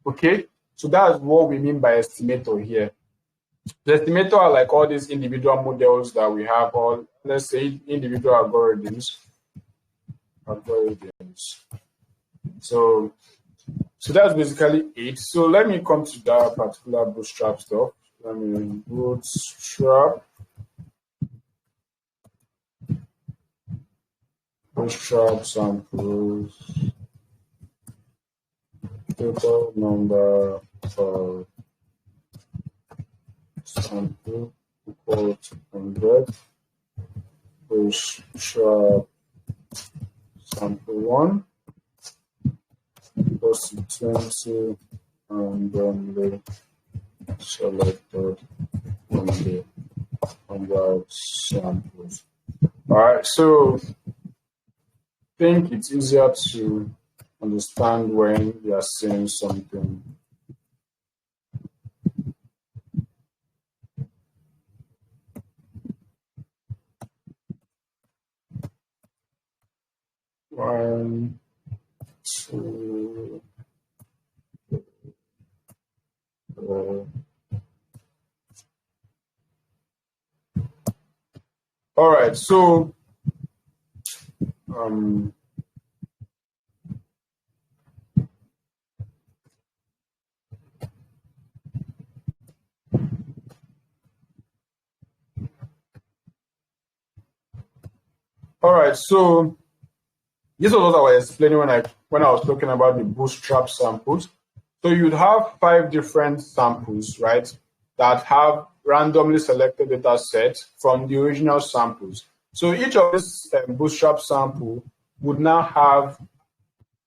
Speaker 1: Okay. So that's what we mean by estimator here. The estimator are like all these individual models that we have, or let's say individual algorithms. So that's basically it. So let me come to that particular bootstrap stuff. Let me bootstrap samples, total number of sample equal to 100. Bootstrap sample 1 equals to 20, and then the selected from the number of samples. All right, so I think it's easier to understand when you are saying something. One, two, all right, so all right, so this was what I was explaining when I was talking about the bootstrap samples. So you'd have 5 different samples, right, that have randomly selected data sets from the original samples. So each of these bootstrap sample would now have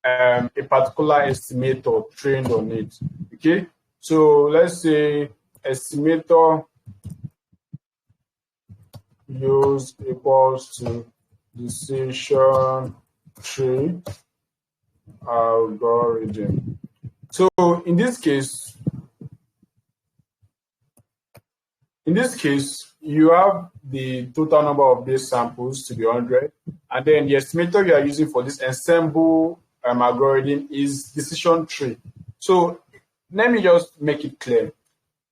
Speaker 1: a particular estimator trained on it. Okay, so let's say estimator use equals to decision tree algorithm. So in this case, you have the total number of base samples to be 100, and then the estimator you are using for this ensemble algorithm is decision tree. So let me just make it clear.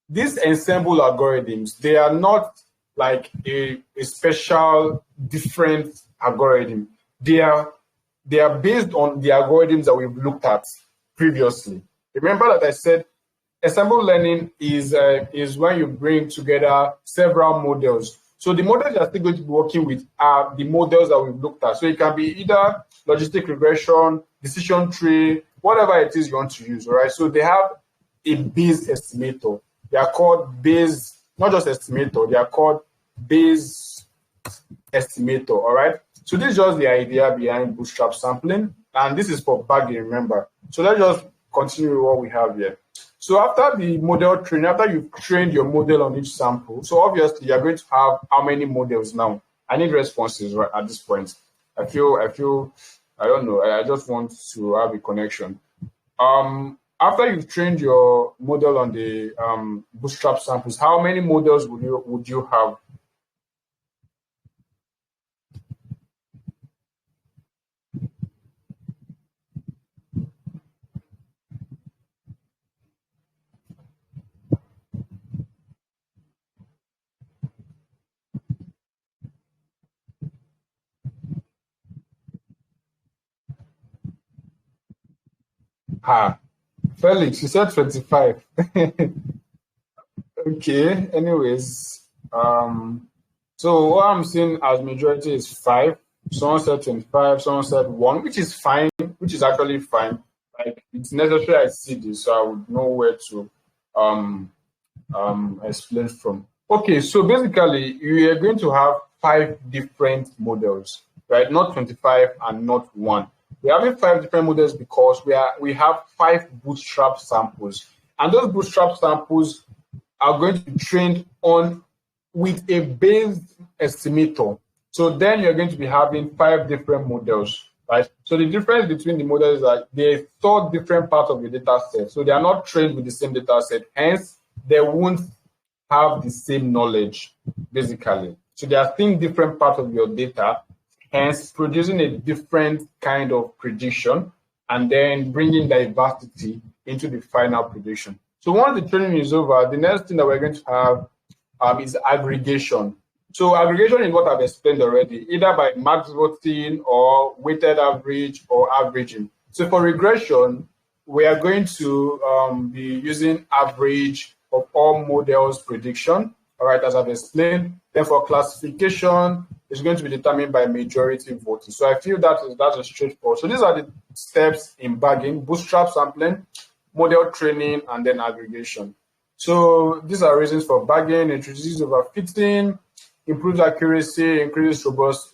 Speaker 1: These ensemble algorithms, they are not like a special different algorithm. They are based on the algorithms that we've looked at previously. Remember that I said ensemble learning is when you bring together several models. So the models you're still going to be working with are the models that we've looked at. So it can be either logistic regression, decision tree, whatever it is you want to use, all right? So they have a base estimator. They are called base, not just estimator, they are called base estimator. All right. So this is just the idea behind bootstrap sampling, and this is for bagging, remember. So let's just continue with what we have here. So after the model training, after you've trained your model on each sample, so obviously you're going to have how many models now? I need responses right at this point. I feel, I don't know. I just want to have a connection. After you've trained your model on the bootstrap samples, how many models would you have? Felix, you said 25. Okay, anyways, so what I'm seeing as majority is 5. Someone said 25, someone said 1, which is fine, which is actually fine. Like, it's necessary I see this, so I would know where to explain from. Okay, so basically, we are going to have 5 different models, right? Not 25 and not 1. We're having 5 different models because we have 5 bootstrap samples, and those bootstrap samples are going to be trained on with a based estimator. So then you're going to be having 5 different models, right? So the difference between the models is that they store different parts of the data set. So they are not trained with the same data set. Hence, they won't have the same knowledge, basically. So they are seeing different parts of your data, hence producing a different kind of prediction, and then bringing diversity into the final prediction. So once the training is over, the next thing that we're going to have is aggregation. So aggregation is what I've explained already, either by max voting or weighted average or averaging. So for regression, we are going to be using average of all models prediction, all right, as I've explained. Then for classification, it's going to be determined by majority voting. So I feel that's a straightforward. So these are the steps in bagging: bootstrap sampling, model training, and then aggregation. So these are reasons for bagging: introduces overfitting, improves accuracy, increases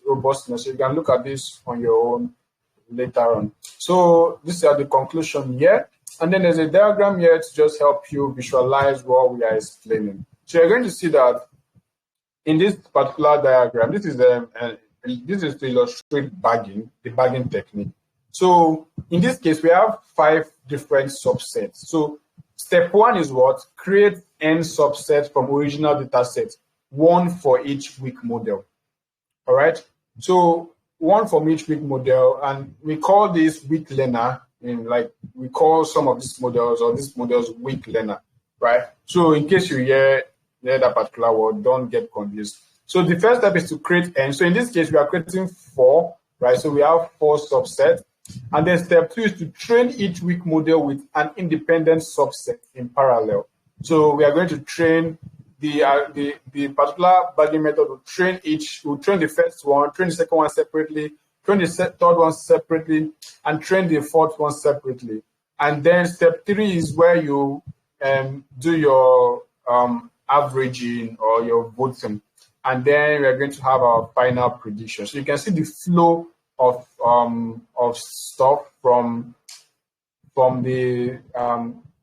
Speaker 1: robustness. So you can look at this on your own later on. So these are the conclusion here. And then there's a diagram here to just help you visualize what we are explaining. So you're going to see that in this particular diagram, this is to illustrate bagging, the bagging technique. So in this case, we have 5 different subsets. So step 1 is what? Create n subsets from original data set, 1 for each weak model. All right. So 1 from each weak model, and we call this weak learner. We call some of these models or these models weak learner, right? So in case you hear that particular word, don't get confused. So the first step is to create n. So in this case, we are creating 4, right? So we have 4 subsets. And then step 2 is to train each weak model with an independent subset in parallel. So we are going to train the particular bagging method will train we'll train the first one, train the second one separately, train the third one separately, and train the fourth one separately. And then step 3 is where you do your averaging or your voting. And then we're going to have our final prediction. So you can see the flow of stuff from the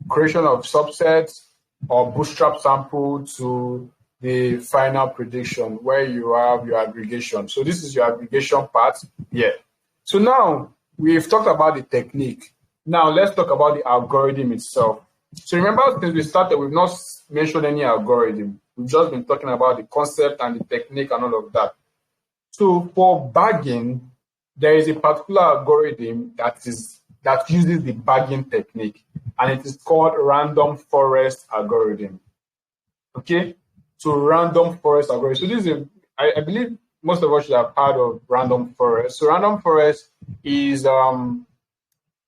Speaker 1: creation of subsets or bootstrap sample to the final prediction where you have your aggregation. So this is your aggregation part here. So now we've talked about the technique. Now let's talk about the algorithm itself. So remember, since we started, we've not mentioned any algorithm. We've just been talking about the concept and the technique and all of that. So for bagging, there is a particular algorithm that uses the bagging technique, and it is called random forest algorithm. Okay, so random forest algorithm. So this is I believe most of us should have heard of random forest. So random forest is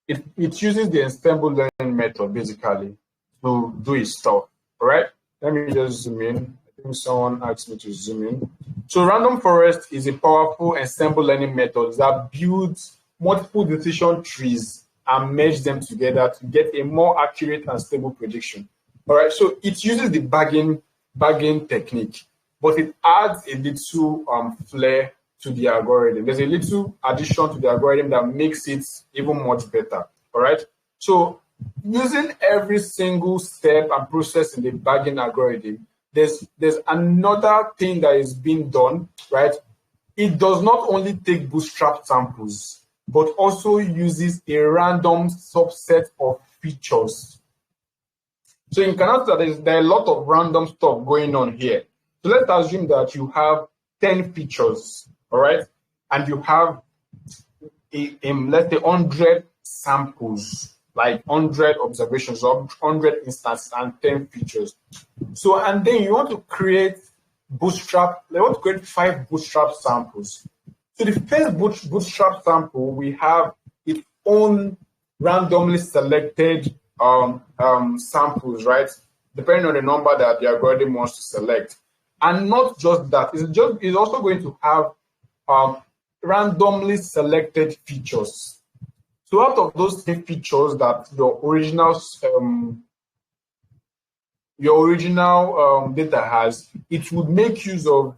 Speaker 1: it uses the Ensemble learning method basically to do its stuff. All right, let me just zoom in. I think someone asked me to zoom in. So random forest is a powerful Ensemble learning method that builds multiple decision trees and merge them together to get a more accurate and stable prediction. All right, so it uses the bagging technique. but it adds a little flair to the algorithm. There's a little addition to the algorithm that makes it even much better. All right. So using every single step and process in the bagging algorithm, there's another thing that is being done, right? It does not only take bootstrap samples, but also uses a random subset of features. So you can notice that there are a lot of random stuff going on here. So let's assume that you have 10 features, all right? And you have, let's say, 100 samples, like 100 observations, or 100 instances and 10 features. So, and then you want to create you want to create 5 bootstrap samples. So the first bootstrap sample, we have its own randomly selected samples, right? Depending on the number that the algorithm wants to select. And not just that, it's also going to have randomly selected features. So out of those 10 features that your original data has, it would make use of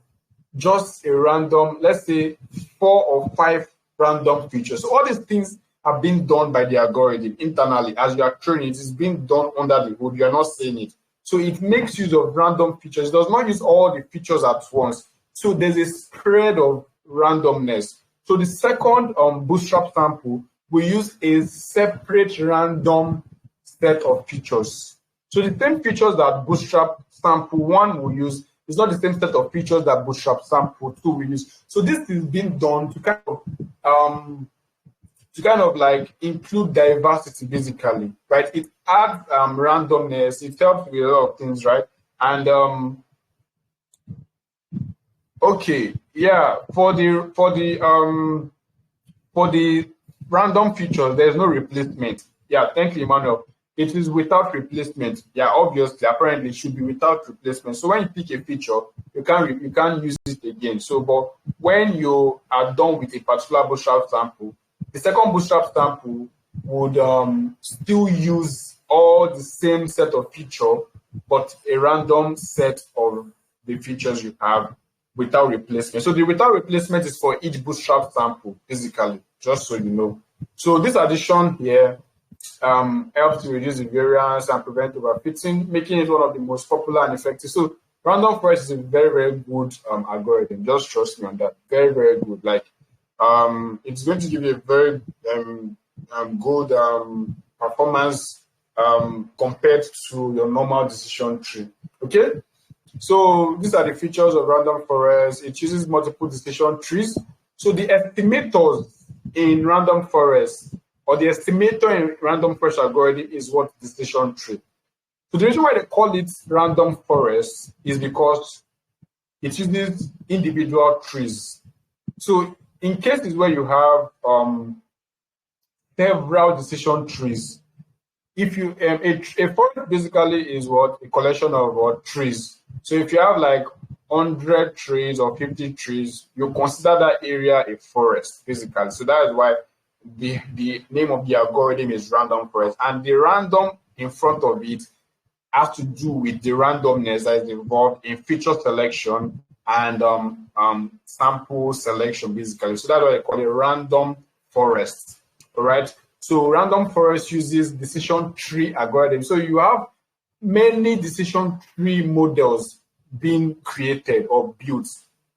Speaker 1: just a random, let's say 4 or 5 random features. So all these things are being done by the algorithm internally. As you are training, it is being done under the hood. You are not seeing it. So it makes use of random features. It does not use all the features at once. So there's a spread of randomness. So the second bootstrap sample will use a separate random set of features. So the same features that bootstrap sample 1 will use is not the same set of features that bootstrap sample 2 will use. So this is being done to kind of like include diversity, basically, right? It adds randomness. It helps with a lot of things, right? And okay, yeah, for the random features, there's no replacement. Yeah, thank you, Emmanuel. It is without replacement. Yeah, obviously, apparently, it should be without replacement. So when you pick a feature, you can't use it again. So, but when you are done with a particular bootstrap sample, the second bootstrap sample would still use all the same set of features, but a random set of the features you have without replacement. So the without replacement is for each bootstrap sample, basically, just so you know. So this addition here helps to reduce the variance and prevent overfitting, making it one of the most popular and effective. So random forest is a very, very good algorithm. Just trust me on that. Very, very good. Like it's going to give you a very good performance compared to your normal decision tree. Okay. So these are the features of random forest. It uses multiple decision trees. So the estimators in random forest, or the estimator in random forest algorithm, is what decision tree. So the reason why they call it random forest is because it uses individual trees. So in cases where you have several decision trees, if you a forest basically is what a collection of what trees. So if you have like 100 trees or 50 trees, you consider that area a forest, basically. So that is why the name of the algorithm is random forest. And the random in front of it has to do with the randomness that is involved in feature selection and sample selection, basically. So that's why they call it random forest. All right. So random forest uses decision tree algorithm. So you have many decision tree models being created or built,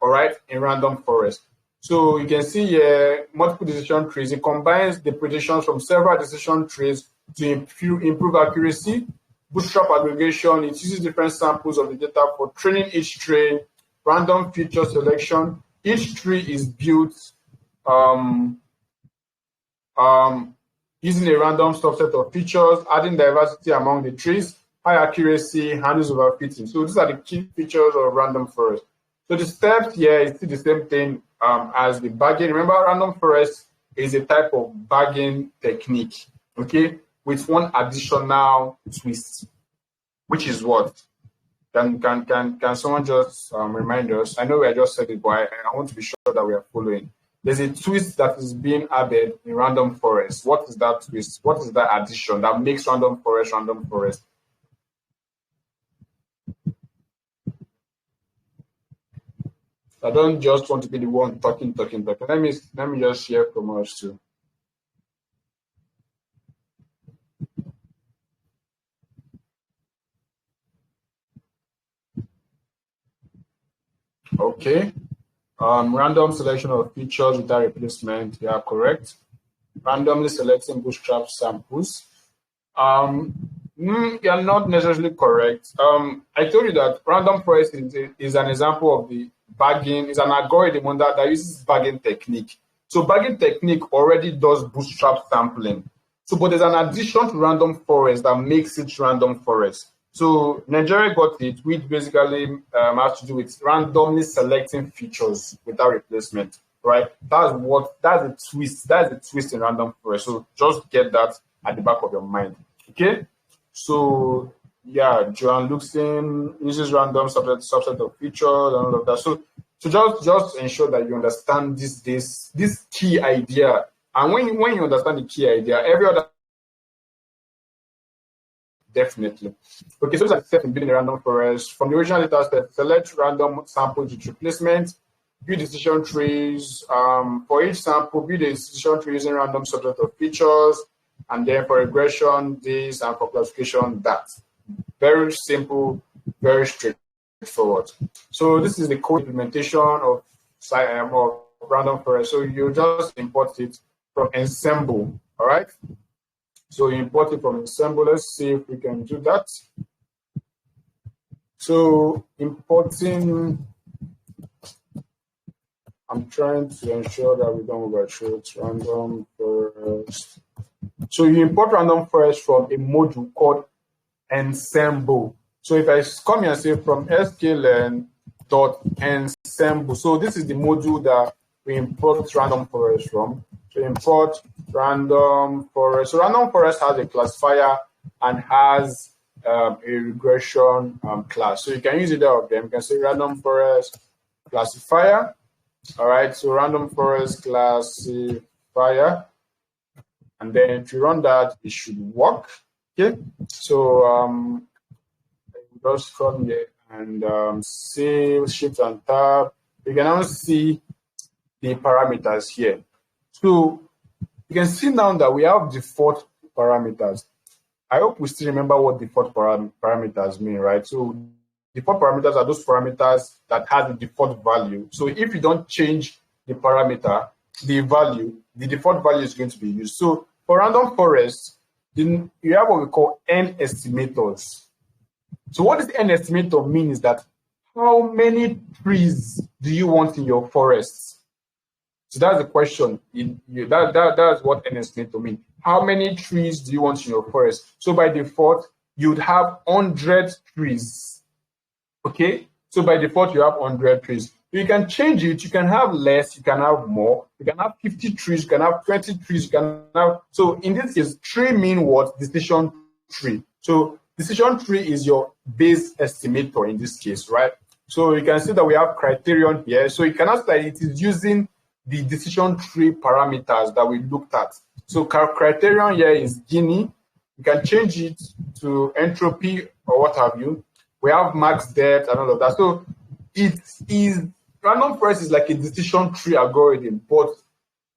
Speaker 1: all right, in random forest. So you can see here multiple decision trees. It combines the predictions from several decision trees to improve accuracy. Bootstrap aggregation, it uses different samples of the data for training each tree. Random feature selection, each tree is built using a random subset of features, adding diversity among the trees, high accuracy, handles overfitting. So these are the key features of random forest. So the steps here is still the same thing as the bagging. Remember, random forest is a type of bagging technique, okay, with one additional twist, which is what? Can someone just remind us? I know I just said it, but I want to be sure that we are following. There's a twist that is being added in random forest. What is that twist? What is that addition that makes random forest random forest? I don't just want to be the one talking. Let me just hear from us too. Okay. Random selection of features without replacement. Yeah, correct. Randomly selecting bootstrap samples. Um, you're not necessarily correct. I told you that random forest is an example of the bagging, is an algorithm that uses bagging technique. So bagging technique already does bootstrap sampling. So, but there's an addition to random forest that makes it random forest. So Nigeria got it, which basically has to do with randomly selecting features without replacement, right? That's the twist. That's the twist in random forest. So just get that at the back of your mind. Okay, so yeah, Joan Luxin uses random subset of features and all of that. So just ensure that you understand this key idea. And when you understand the key idea, every other definitely. Okay, so these are the steps in building a random forest. From the original data set, select random samples with replacement, build decision trees. For each sample, build a decision tree using random subset of features, and then for regression, this, and for classification, that. Very simple, very straightforward. So this is the code implementation of random forest. So you just import it from Ensemble, all right? So you import it from Ensemble. Let's see if we can do that. So importing, I'm trying to ensure that we don't overshoot random forest. So you import random forest from a module called Ensemble. So if I come here and say from sklearn.ensemble, so this is the module that we import random forest from. So import random forest. So random forest has a classifier and has a regression class. So you can use either of them. You can say random forest classifier. All right. So random forest classifier. And then if you run that, it should work. Okay. So just come here and save, shift and tab. You can now see the parameters here. So you can see now that we have default parameters. I hope we still remember what default parameters mean, right? So default parameters are those parameters that have the default value. So if you don't change the parameter, the default value is going to be used. So for random forest, then you have what we call n estimators. So what does n estimator mean is that how many trees do you want in your forests? So that's the question. That's what n estimator means. How many trees do you want in your forest? So by default, you'd have 100 trees. Okay? So by default, you have 100 trees. You can change it. You can have less. You can have more. You can have 50 trees. You can have 20 trees. You can have. So in this case, tree mean what? Decision tree. So decision tree is your base estimator in this case, right? So you can see that we have criterion here. So you can ask that it is using the decision tree parameters that we looked at. So criterion here is Gini. You can change it to entropy or what have you. We have max depth and all of that. So it is random forest is like a decision tree algorithm, but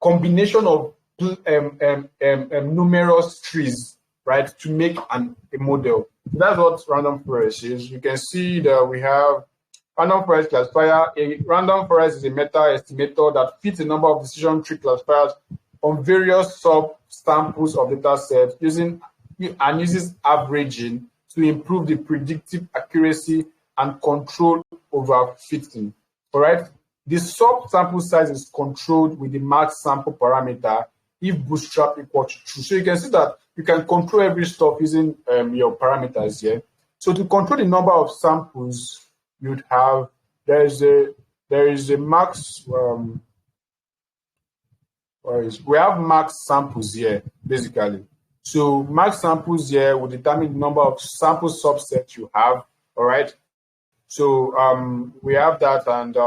Speaker 1: combination of numerous trees, right, to make a model. That's what random forest is. You can see that we have random forest classifier. A random forest is a meta estimator that fits a number of decision tree classifiers on various sub samples of data sets uses averaging to improve the predictive accuracy and control over fitting. All right. The sub sample size is controlled with the max sample parameter if bootstrap equal to true. So you can see that you can control every stuff using your parameters here. So to control the number of samples you'd have, there is a max. We have max samples here basically. So max samples here will determine the number of sample subsets you have. All right. So we have that, and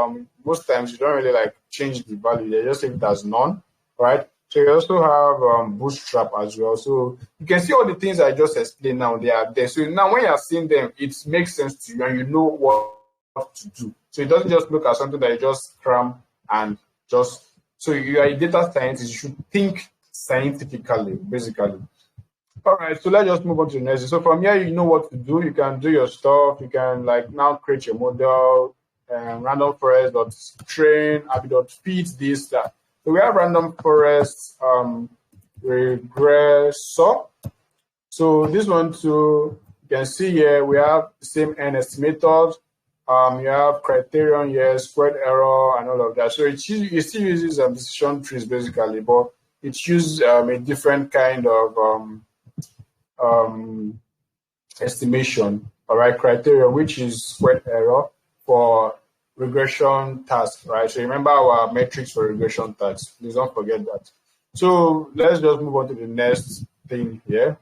Speaker 1: most times you don't really like change the value. They just leave it as none, right? So you also have bootstrap as well. So you can see all the things I just explained now. They are there. So now when you are seeing them, it makes sense to you, and you know what to do. So it doesn't just look at something that you just cram and just. So you are a data scientist, you should think scientifically, basically. All right, so let's just move on to the next. So from here, you know what to do. You can do your stuff. You can like now create your model, random forest train, fit this, that. So we have random forest regressor. So this one too, you can see here we have the same n estimator. You have criterion here, squared error, and all of that. So it still uses decision trees basically, but it uses a different kind of estimation, all right, criteria, which is squared error for regression tasks, right? So remember our metrics for regression tasks. Please don't forget that. So let's just move on to the next thing here.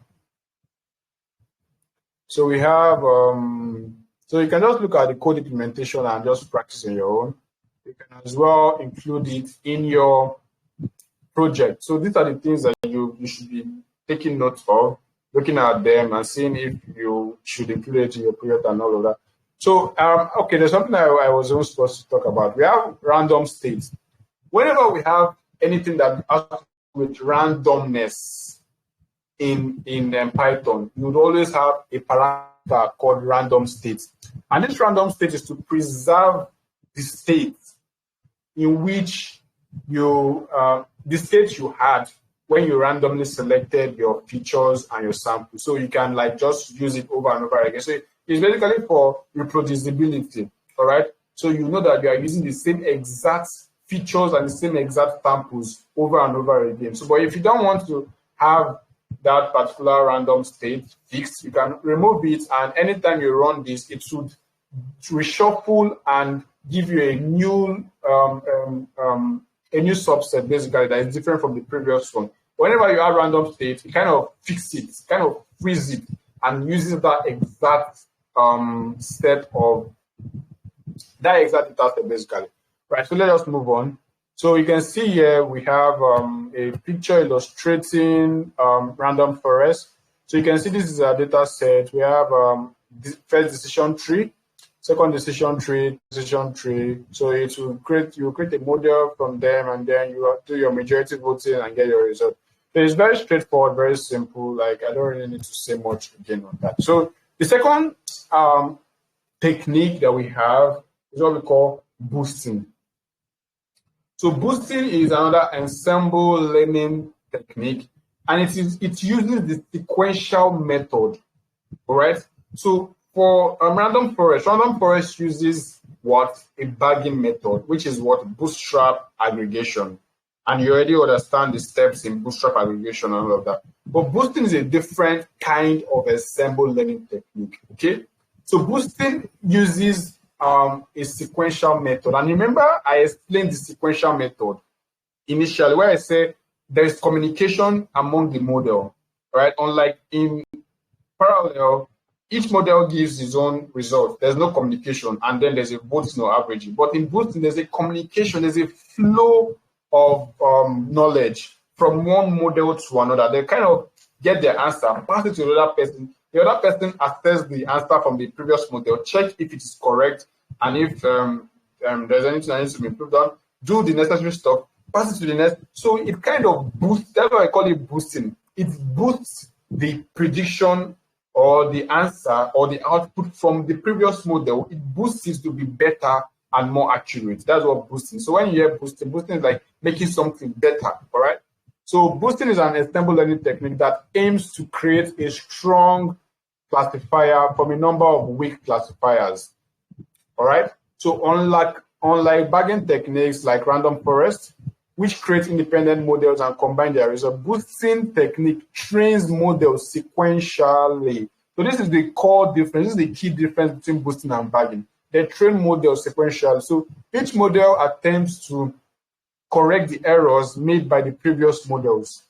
Speaker 1: So we have, so you can just look at the code implementation and just practice on your own. You can as well include it in your project. So these are the things that you should be taking notes of, looking at them and seeing if you should include it in your project and all of that. So, okay, there's something I was only supposed to talk about. We have random states. Whenever we have anything that has to do with randomness in Python, you would always have a parameter called random state. And this random state is to preserve the state in which the state you had when you randomly selected your features and your sample. So you can like just use it over and over again. So it's basically for reproducibility, all right? So you know that you are using the same exact features and the same exact samples over and over again. So, but if you don't want to have that particular random state fixed, you can remove it, and anytime you run this, it should reshuffle and give you a new subset basically that is different from the previous one. Whenever you have random state, it kind of fixes it, kind of frees it, and uses that exact set of that exact data set basically. Right. So let us move on. So you can see here we have a picture illustrating random forest. So you can see this is a data set. We have first decision tree, second decision tree. So it will create a model from them, and then you do your majority voting and get your result. So it's very straightforward, very simple. Like I don't really need to say much again on that. So the second technique that we have is what we call boosting. So boosting is another ensemble learning technique, and it uses the sequential method. All right. So for random forest uses what? A bagging method, which is what? Bootstrap aggregation. And you already understand the steps in bootstrap aggregation and all of that. But boosting is a different kind of ensemble learning technique. Okay. So boosting uses a sequential method. And remember, I explained the sequential method initially, where I said there is communication among the model, right? Unlike in parallel, each model gives its own result. There's no communication, and then there's a voting or averaging. But in boosting, there's a communication, there's a flow of knowledge from one model to another. They kind of get their answer, pass it to the other person. The other person assesses the answer from the previous model, check if it is correct, and if there's anything that needs to be improved on, do the necessary stuff, pass it to the next. So it kind of boosts, that's why I call it boosting. It boosts the prediction or the answer or the output from the previous model. It boosts it to be better and more accurate. That's what boosting. So when you hear boosting is like making something better, all right? So boosting is an ensemble learning technique that aims to create a strong classifier from a number of weak classifiers, all right? So unlike bagging techniques like random forest, which create independent models and combine their results, boosting technique trains models sequentially. So this is the core difference. This is the key difference between boosting and bagging. They train models sequentially. So each model attempts to correct the errors made by the previous models.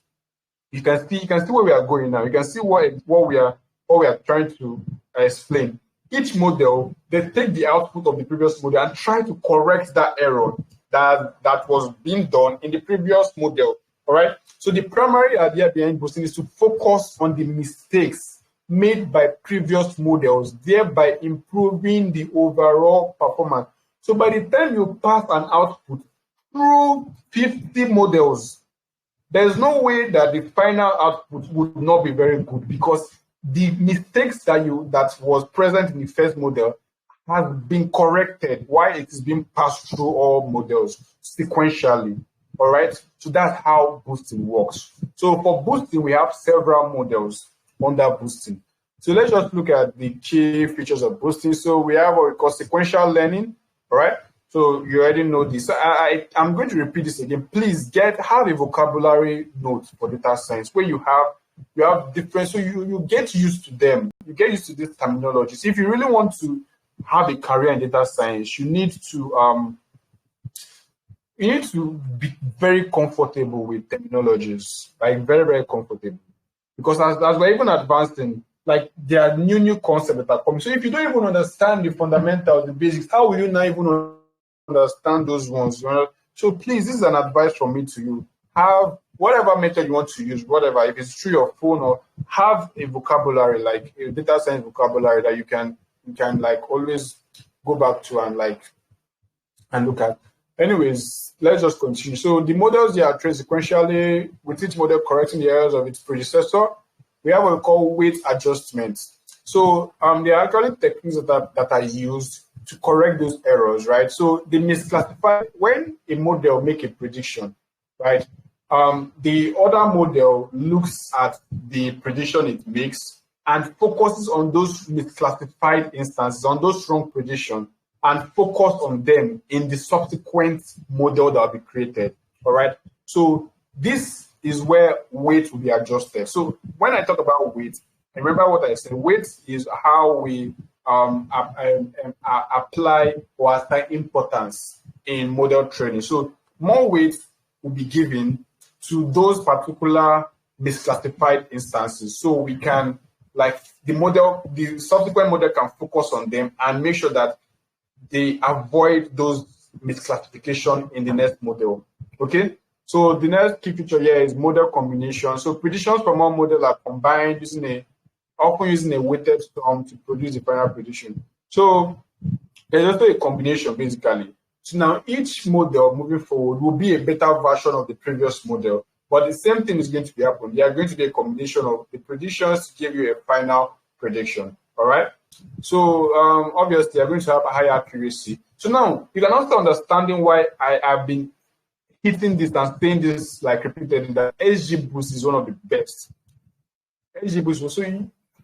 Speaker 1: You can see where we are going now. You can see what we are trying to explain. Each model, they take the output of the previous model and try to correct that error that was being done in the previous model. All right. So the primary idea behind boosting is to focus on the mistakes made by previous models, thereby improving the overall performance. So by the time you pass an output through 50 models, there's no way that the final output would not be very good, because the mistakes that was present in the first model has been corrected while it is being passed through all models sequentially. All right, so that's how boosting works. So for boosting, we have several models under boosting. So let's just look at the key features of boosting. So we have what we call sequential learning. All right, so you already know this. I'm going to repeat this again. Please have a vocabulary note for data science where you have different, so you get used to them. You get used to these terminologies. If you really want to have a career in data science, you need to be very comfortable with terminologies, like very, very comfortable. Because as we're even advancing, like there are new concepts that are coming. So if you don't even understand the fundamentals, the basics, how will you not even understand those ones? You know? So please, this is an advice from me to you. Have whatever method you want to use, whatever, if it's through your phone, or have a vocabulary, like a data science vocabulary that you can like always go back to and look at. Anyways, let's just continue. So the models, they are trained sequentially, with each model correcting the errors of its predecessor. We have what we call weight adjustments. So there are actually techniques that are used to correct those errors, right? So they misclassify when a model make a prediction, right? The other model looks at the prediction it makes and focuses on those misclassified instances, on those wrong predictions, and focus on them in the subsequent model that will be created. All right. So this is where weight will be adjusted. So when I talk about weight, remember what I said. Weight is how we apply or assign importance in model training. So more weight will be given to those particular misclassified instances, so we can, like, the subsequent model can focus on them and make sure that they avoid those misclassification in the next model. Okay, so the next key feature here is model combination. So predictions from one model are combined often using a weighted sum to produce the final prediction. So there's also a combination, basically. So now each model moving forward will be a better version of the previous model, but the same thing is going to be happening. There are going to be a combination of the predictions to give you a final prediction. All right. So obviously, you're going to have a higher accuracy. So now you can also understanding why I have been hitting this and saying this like repeatedly, that XGBoost is one of the best. XGBoost. So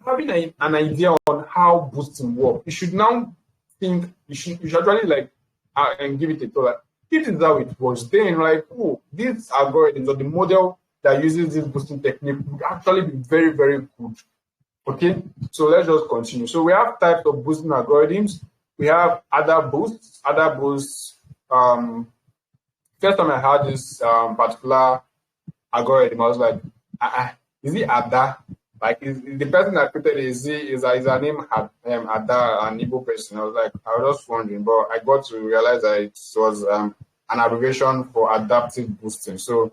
Speaker 1: having an idea on how boosting works, you should now think you should actually like and give it a thought. If this is how it works, then like, oh, these algorithms or the model that uses this boosting technique would actually be very, very good. Okay, so let's just continue. So we have types of boosting algorithms. We have ADA boosts. ADA boosts. First time I had this particular algorithm, I was like, is it ADA? Like, the person that created it, is her name Ada, an Igbo person? I was just wondering, but I got to realize that it was an abbreviation for adaptive boosting. So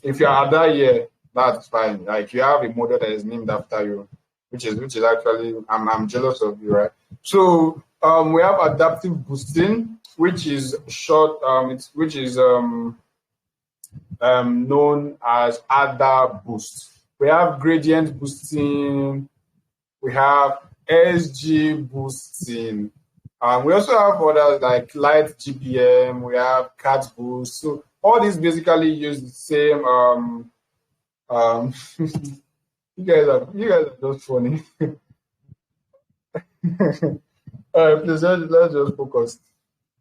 Speaker 1: if you're Ada here, that's fine. Like, you have a model that is named after you, which is actually, I'm jealous of you, right? So we have adaptive boosting, which is short, which is known as ADA boost. We have gradient boosting. We have SG boosting. We also have others like light GPM. We have cat boost. So all these basically use the same. You guys are just funny. Please let's just focus.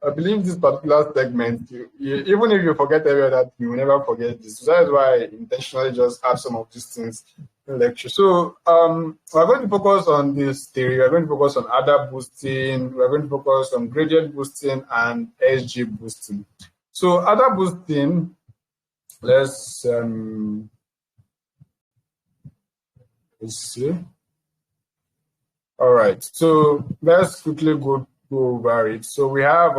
Speaker 1: I believe this particular segment, even if you forget every other thing, you will never forget this. So that's why I intentionally just add some of these things in lecture. So we're going to focus on this theory. We're going to focus on ADA boosting. We're going to focus on gradient boosting and SG boosting. So ADA boosting, let's see. All right. So let's quickly go over it. So we have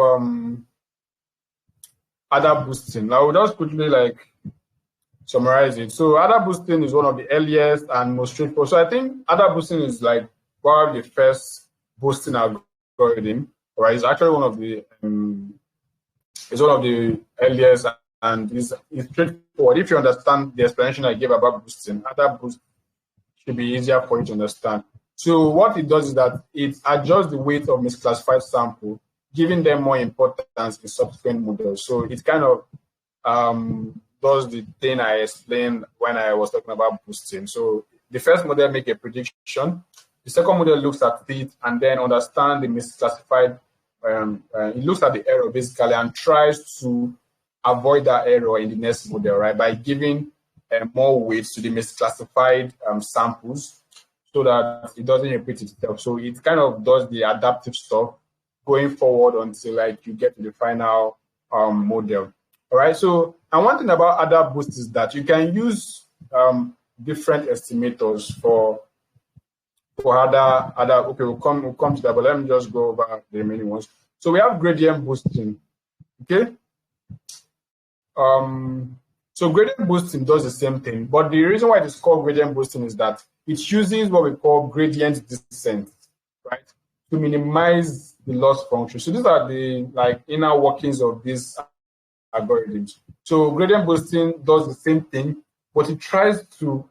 Speaker 1: ADA boosting. Now we'll just quickly summarize it. So ADA boosting is one of the earliest and most straightforward. So I think ADA boosting is like one of the first boosting algorithm, right? It's actually one of the earliest, and it's straightforward. If you understand the explanation I gave about boosting, ADA boost should be easier for you to understand. So what it does is that it adjusts the weight of misclassified sample, giving them more importance in subsequent models. So it kind of does the thing I explained when I was talking about boosting. So the first model makes a prediction. The second model looks at it and then understands the misclassified. It looks at the error basically and tries to avoid that error in the next model, right? By giving more weight to the misclassified samples so that it doesn't repeat itself. So it kind of does the adaptive stuff going forward until like you get to the final model. All right. So, and one thing about ADA boost is that you can use different estimators for ADA. Okay, we'll come to that, but let me just go over the remaining ones. So we have gradient boosting. Okay. So gradient boosting does the same thing, but the reason why it is called gradient boosting is that it uses what we call gradient descent, right, to minimize the loss function. So these are the like inner workings of these algorithms. So gradient boosting does the same thing, but it tries to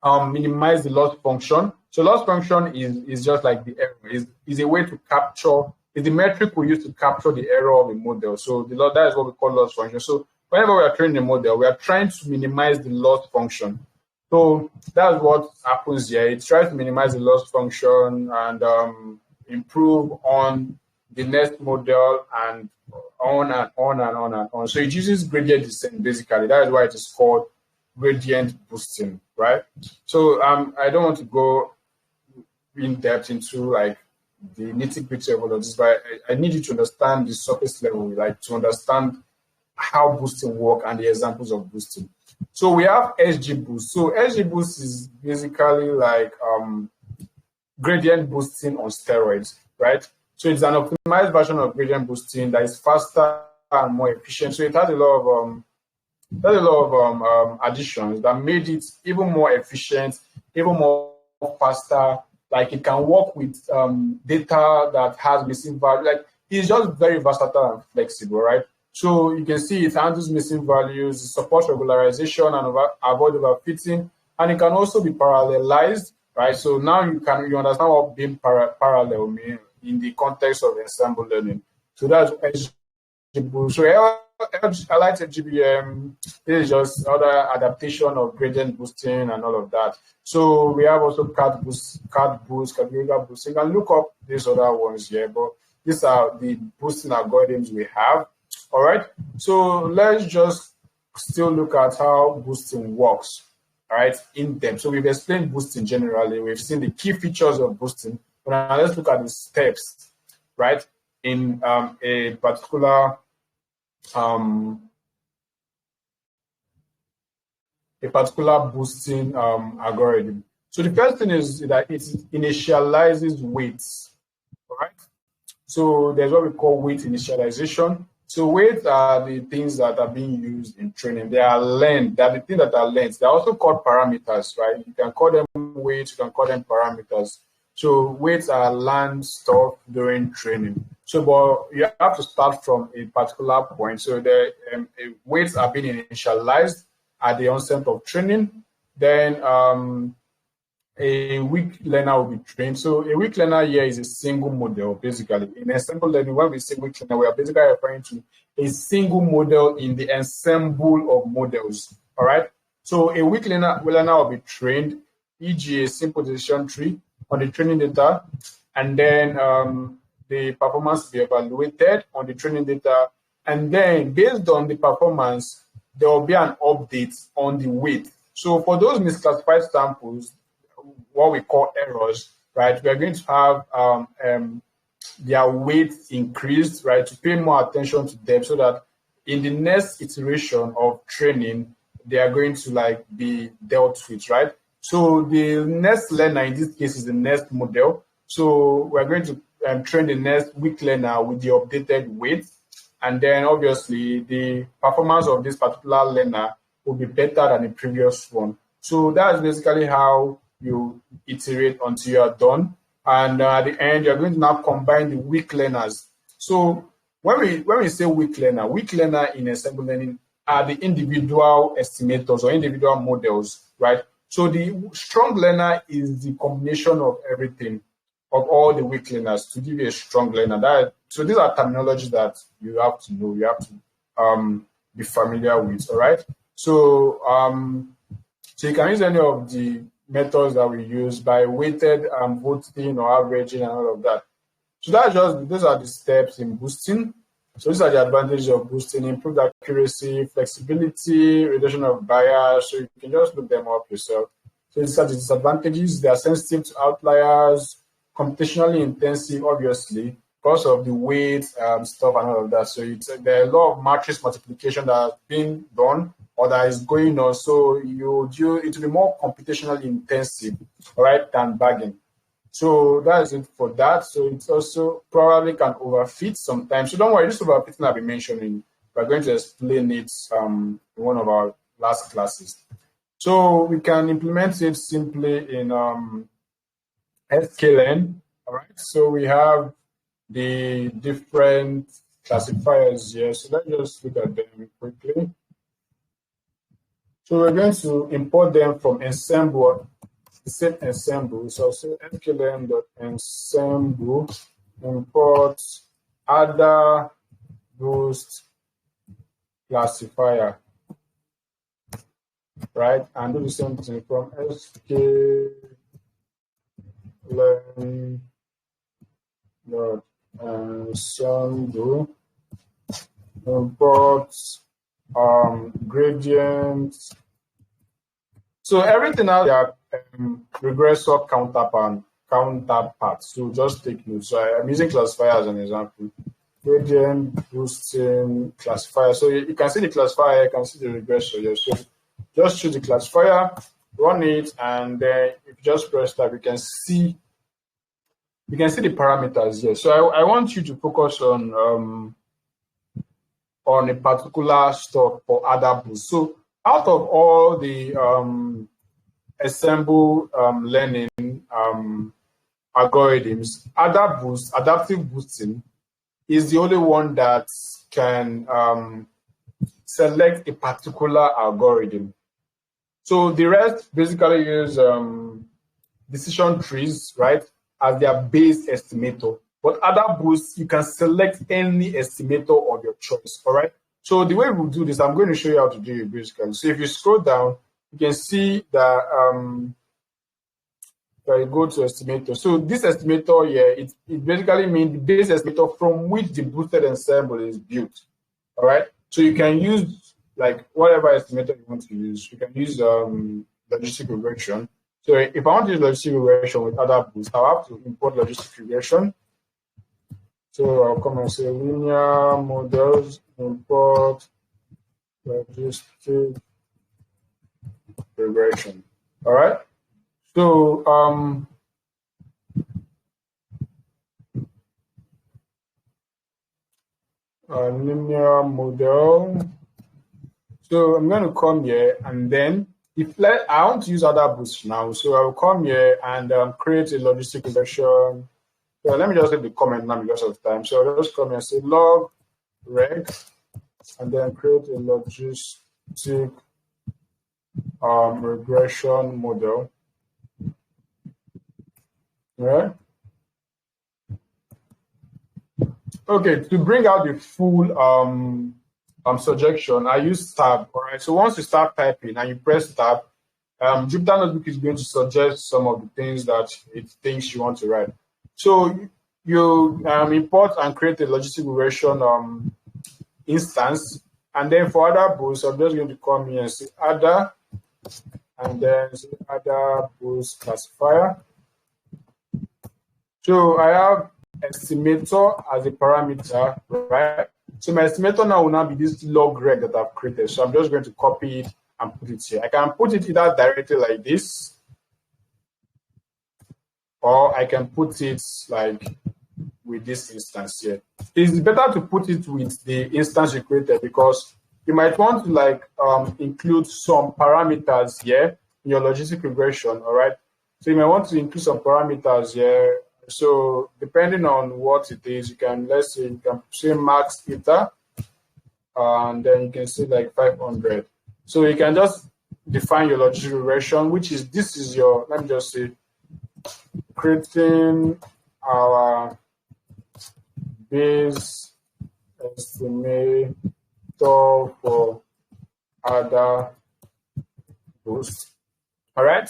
Speaker 1: minimize the loss function. So loss function is just like the error, is a way to capture, is the metric we use to capture the error of a model. So that is what we call loss function. So whenever we are training a model, we are trying to minimize the loss function. So that's what happens here. It tries to minimize the loss function and improve on the next model and on and on and on and on. So it uses gradient descent basically. That is why it is called gradient boosting, right? So I don't want to go in depth into like the nitty-gritty of all of this, but I need you to understand the surface level, like to understand how boosting work and the examples of boosting. So we have SG boost. So SG boost is basically like gradient boosting on steroids, right? So it's an optimized version of gradient boosting that is faster and more efficient. So it has a lot of additions that made it even more efficient, even more faster. Like it can work with data that has missing value. Like it's just very versatile and flexible, right? So you can see it handles missing values, it supports regularization and avoid overfitting, and it can also be parallelized, right? So now you understand what being parallel means in the context of ensemble learning. So that's SGBoost. So I like GBM. This is just other adaptation of gradient boosting and all of that. So we have also card boost, categorical boost. You can look up these other ones here, but these are the boosting algorithms we have. All right. So let's just still look at how boosting works, all right, in depth. So we've explained boosting generally. We've seen the key features of boosting. But now let's look at the steps, right, in a particular boosting algorithm. So the first thing is that it initializes weights, all right? So there's what we call weight initialization. So weights are the things that are being used in training. They are learned. They are the things that are learned. They're also called parameters, right? You can call them weights, you can call them parameters. So weights are learned stuff during training. So, but you have to start from a particular point. So the weights are being initialized at the onset of training. Then a weak learner will be trained. So a weak learner here is a single model, basically. In ensemble learning, when we say weak learner, we are basically referring to a single model in the ensemble of models. All right. So a weak learner will be trained, e.g., a simple decision tree on the training data, and then the performance will be evaluated on the training data, and then based on the performance, there will be an update on the weight. So for those misclassified samples, what we call errors, right, we are going to have their weight increased, right, to pay more attention to them so that in the next iteration of training, they are going to like be dealt with, right? So the next learner in this case is the next model. So we're going to train the next weak learner with the updated weight. And then obviously the performance of this particular learner will be better than the previous one. So that's basically how you iterate until you are done. And at the end, you're going to now combine the weak learners. So when we say weak learner in Ensemble learning are the individual estimators or individual models, right? So the strong learner is the combination of everything, of all the weak learners to give you a strong learner. So these are terminologies that you have to know, you have to be familiar with, all right? So, so you can use any of the methods that we use by weighted voting or averaging and all of that. So those are the steps in boosting. So these are the advantages of boosting: improved accuracy, flexibility, reduction of bias. So you can just look them up yourself. So these are the disadvantages. They are sensitive to outliers, computationally intensive, obviously, because of the weight stuff and all of that. So there are a lot of matrix multiplication that has been done or that is going on. So it will be more computationally intensive, all right, than bagging. So that is it for that. So it also probably can overfit sometimes. So don't worry, this overfitting I've been mentioning, we're going to explain it in one of our last classes. So we can implement it simply in sklearn. All right. So we have the different classifiers here. So let's just look at them quickly. So we're going to import them from Ensemble, the same Ensemble. So say sklearn.ensemble import other boost classifier, right? And do the same thing from sklearn.ensemble import gradients. So everything out there, regressor counterpart. So just take notes. So I'm using classifier as an example. Gradient boosting classifier. So you can see the classifier, you can see the regressor here. So just choose the classifier, run it, and then if you just press tab, you can see the parameters here. So I want you to focus on a particular stuff for other boosts. So out of all the Ensemble learning algorithms, adaptive boosting is the only one that can select a particular algorithm. So the rest basically use decision trees, right, as their base estimator. But other boosts, you can select any estimator of your choice, all right? So the way we'll do this, I'm going to show you how to do it basically. So if you scroll down, you can see that you go to estimator. So this estimator here, it basically means the base estimator from which the boosted ensemble is built, all right? So you can use like whatever estimator you want to use. You can use logistic regression. So if I want to use logistic regression with other boosts, I'll have to import logistic regression. So I'll come and say linear models, import logistic regression. All right. So linear model. So I'm going to come here, and then I want to use other boosts now, so I'll come here and create a logistic regression. So let me just leave the comment now because of time. So I'll just come here and say log reg, and then create a logistic regression model. Right? Okay, to bring out the full suggestion, I use tab. All right. So once you start typing and you press tab, Jupyter Notebook is going to suggest some of the things that it thinks you want to write. So you import and create a logistic regression instance, and then for other boosts, I'm just going to come here and say other, and then say other boost classifier. So I have estimator as a parameter, right? So my estimator now will now be this log reg that I've created. So I'm just going to copy it and put it here. I can put it either directly like this, or I can put it like with this instance here. It's better to put it with the instance you created because you might want to like include some parameters here in your logistic regression, all right? So you might want to include some parameters here. So depending on what it is, you can, let's say, you can say max theta, and then you can say like 500. So you can just define your logistic regression, which is, this is your, let me just say, creating our base estimator for other boost. All right.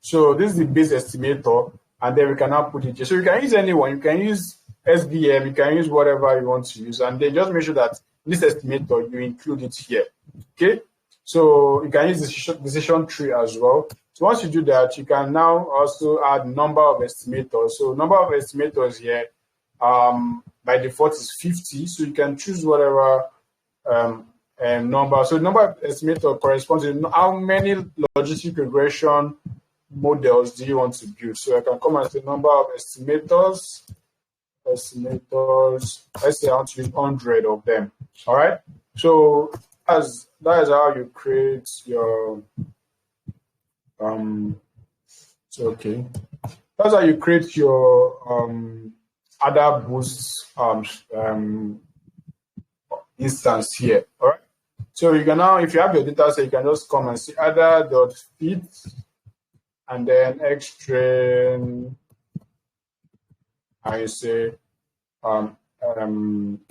Speaker 1: So this is the base estimator, and then we can now put it here. So you can use anyone. You can use SVM. You can use whatever you want to use, and then just make sure that this estimator you include it here. Okay. So you can use decision tree as well. So once you do that, you can now also add number of estimators. So number of estimators here, by default is 50. So you can choose whatever number. So the number of estimator corresponds to how many logistic regression models do you want to build. So I can come and say number of estimators. Let's say I want to use 100 of them. All right. So that is how you create your okay. That's how you create your other boost instance here. All right. So you can now, if you have your data set, you can just come and see other.fit and then xtrain, and you say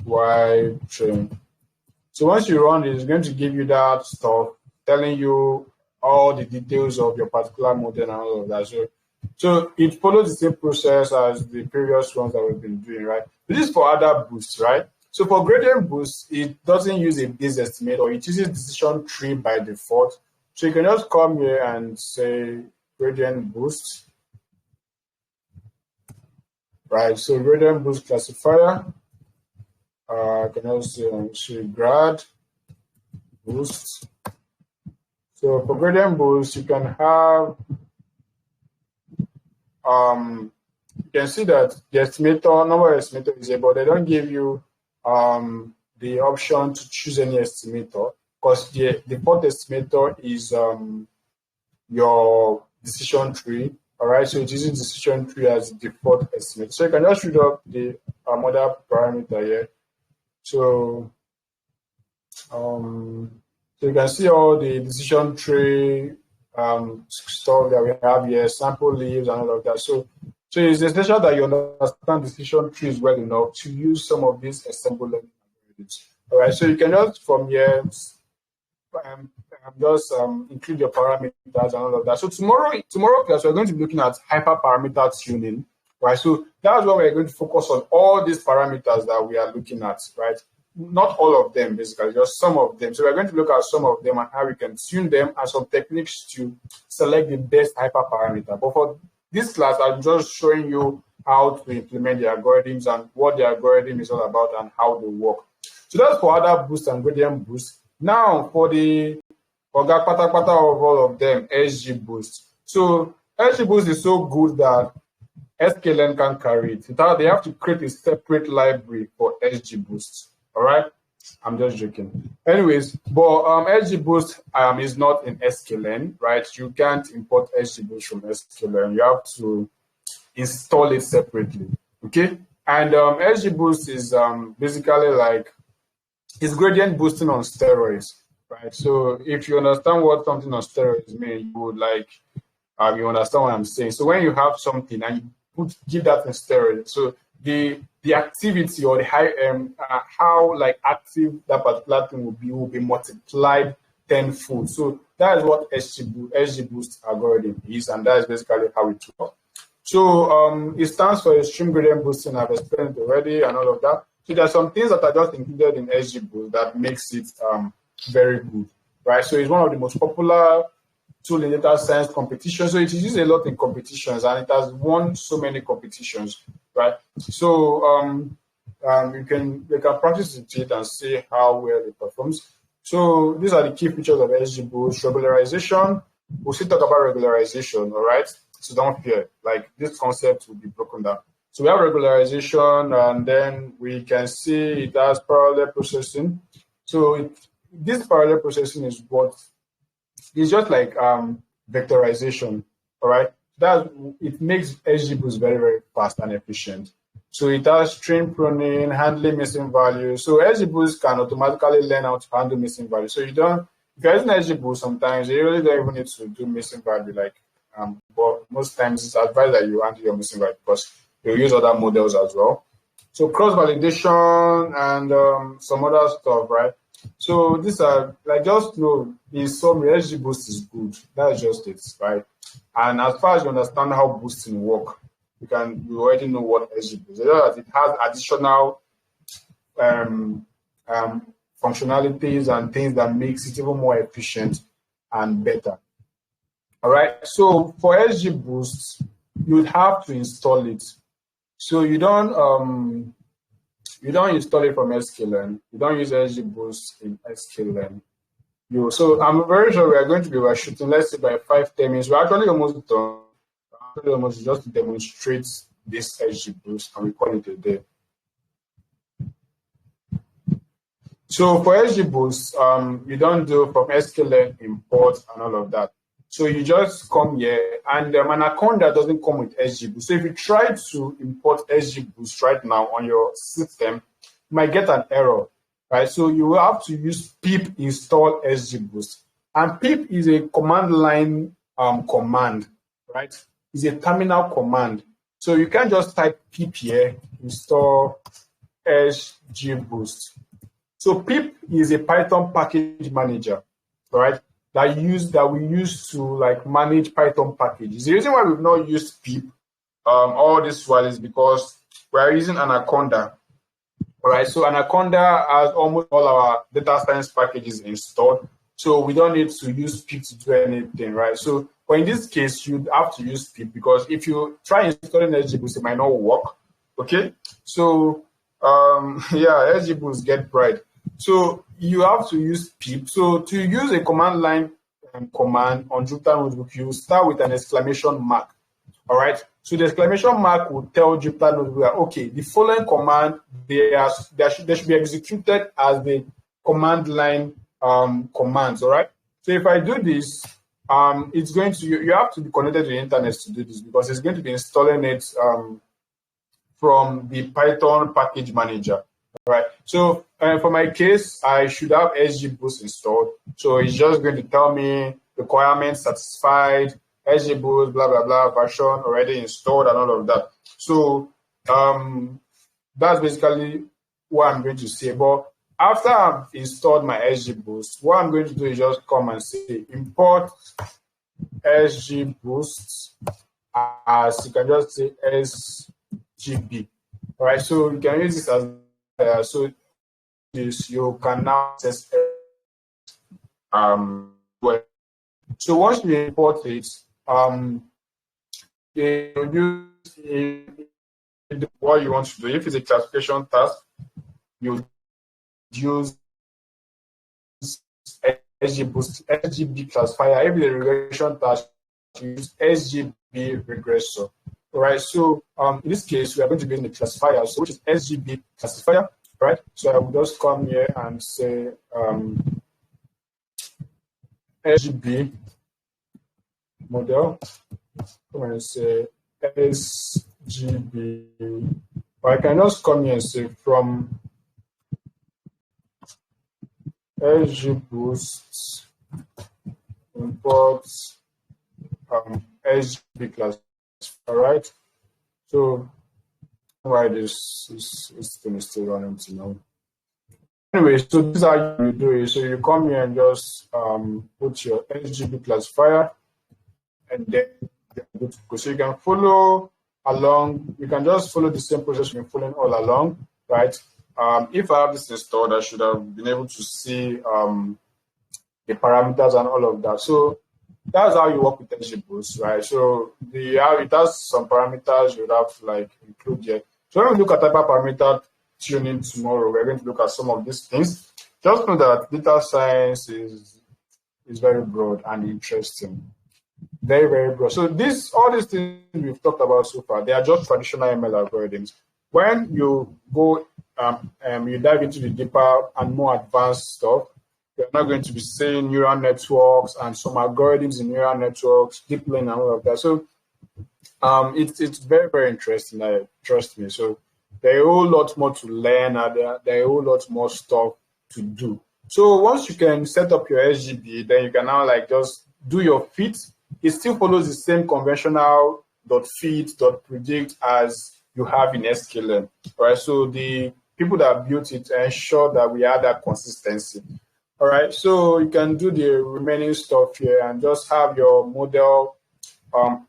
Speaker 1: y train. So once you run it, it's going to give you that stuff, telling you all the details of your particular model and all of that. So it follows the same process as the previous ones that we've been doing, right? This is for other boosts, right? So for gradient boost, it doesn't use a base estimate, or it uses decision tree by default. So you can just come here and say gradient boost, right? So gradient boost classifier. I can also say grad boost. So for gradient boost, you can have you can see that the estimator, number of estimator is here, but they don't give you the option to choose any estimator, because the default estimator is your decision tree. All right, so it uses decision tree as the default estimate. So you can just read up the other parameter here. So you can see all the decision tree stuff that we have here, sample leaves and all of that. So it's essential that you understand decision trees well enough to use some of these ensemble learning algorithms. All right, so you can just from here just include your parameters and all of that. So tomorrow class, we're going to be looking at hyperparameter tuning, right? So that's what we're going to focus on, all these parameters that we are looking at, right? Not all of them, basically, just some of them. So we're going to look at some of them and how we can tune them and some techniques to select the best hyperparameter. But for this class, I'm just showing you how to implement the algorithms and what the algorithm is all about and how they work. So that's for other boost and gradient boost. Now for the Oga Patapata of all of them, SG boost. So SG boost is so good that sklearn can carry it. They have to create a separate library for SG boost. All right, I'm just joking. Anyways, but SG boost is not in sklearn, right? You can't import SG boost from sklearn. You have to install it separately. Okay, and SG boost is basically like, it's gradient boosting on steroids, right? So if you understand what something on steroids means, you would like you understand what I'm saying. So when you have something and you give that in steroids, so the activity or the high how like active that particular thing will be multiplied tenfold. So that is what SG boost algorithm is, and that is basically how it works. So it stands for extreme gradient boosting. I've explained it already and all of that. So there are some things that are just included in SG boost that makes it very good, right? So it's one of the most popular tool in data science competitions. So it is used a lot in competitions, and it has won so many competitions, right? So you can practice it and see how well it performs. So these are the key features of SG boost. Regularization. We'll still talk about regularization, all right? So don't fear, like this concept will be broken down. So we have regularization, and then we can see it has parallel processing. So this parallel processing is what it's just like vectorization. All right, that it makes XGBoost very, very fast and efficient. So it has string pruning, handling missing values. So XGBoost can automatically learn how to handle missing values. So you don't, if you're using XGBoost, sometimes you really don't even need to do missing value. Like, but most times it's advised that you handle your missing value because you use other models as well. So cross validation and some other stuff, right? So these are like, just know in summary, XGBoost is good. That's just it, right? And as far as you understand how boosting work, you already know what XGBoost is. It has additional functionalities and things that makes it even more efficient and better. All right. So for XGBoost, you'd have to install it. So you don't install it from sklearn. You don't use XGBoost in sklearn. So I'm very sure we are going to be shooting, let's say by 5-10 minutes. We're actually almost done. Almost just to demonstrate this XGBoost, and we call it a day. So for XGBoost, you don't do from sklearn import and all of that. So you just come here, and Anaconda doesn't come with XGBoost. So if you try to import XGBoost right now on your system, you might get an error, right? So you will have to use pip install XGBoost, and pip is a command line command, right? It's a terminal command. So you can't just type pip here, install XGBoost. So pip is a Python package manager, right? That we use to like manage Python packages. The reason why we've not used pip all this while is because we are using Anaconda. All right, so Anaconda has almost all our data science packages installed. So we don't need to use pip to do anything, right? So, but in this case, you'd have to use pip because if you try installing XGBoost, it might not work. Okay, so yeah, XGBoost get bright. So you have to use pip. So to use a command line command on Jupyter Notebook, you start with an exclamation mark. All right. So the exclamation mark will tell Jupyter Notebook that, okay, the following command they should be executed as the command line commands. All right. So if I do this, it's going to you have to be connected to the internet to do this because it's going to be installing it from the Python package manager. Right. So for my case, I should have XGBoost installed. So it's just going to tell me requirements satisfied, XGBoost, blah, blah, blah, version already installed and all of that. So that's basically what I'm going to say. But after I've installed my XGBoost, what I'm going to do is just come and say import XGBoost as you can just say SGB. All right. So you can use this as so this you can now access well. So once you import it, you use what you want to do. If it's a classification task, you use SGB classifier. If it's a regression task, you use SGB regressor. All right, so in this case, we are going to be in the classifier, so which is SGB classifier, right? So I will just come here and say SGB model. Come and say SGB. Or I can just come here and say from XGBoost import SGB class. All right. So why this thing is still running to now. Anyway, so this is how you do it. So you come here and just put your SGB classifier, and then you're good to go. So you can follow along. You can just follow the same process you've been following all along, right? If I have this installed, I should have been able to see the parameters and all of that. So that's how you work with XGBoost, right? So it has some parameters you would have to like include here. So when we look at hyperparameter tuning tomorrow, we're going to look at some of these things. Just know that data science is very broad and interesting. Very, very broad. So all these things we've talked about so far, they are just traditional ML algorithms. When you go you dive into the deeper and more advanced stuff, You're not going to be saying neural networks and some algorithms in neural networks, deep learning and all of that. So it's very, very interesting. Trust me. So there are a whole lot more to learn, and there are a whole lot more stuff to do. So once you can set up your SGB, then you can now like just do your fit. It still follows the same conventional .fit, .predict as you have in sklearn, right? So the people that built it ensure that we have that consistency. All right, so you can do the remaining stuff here and just have your model built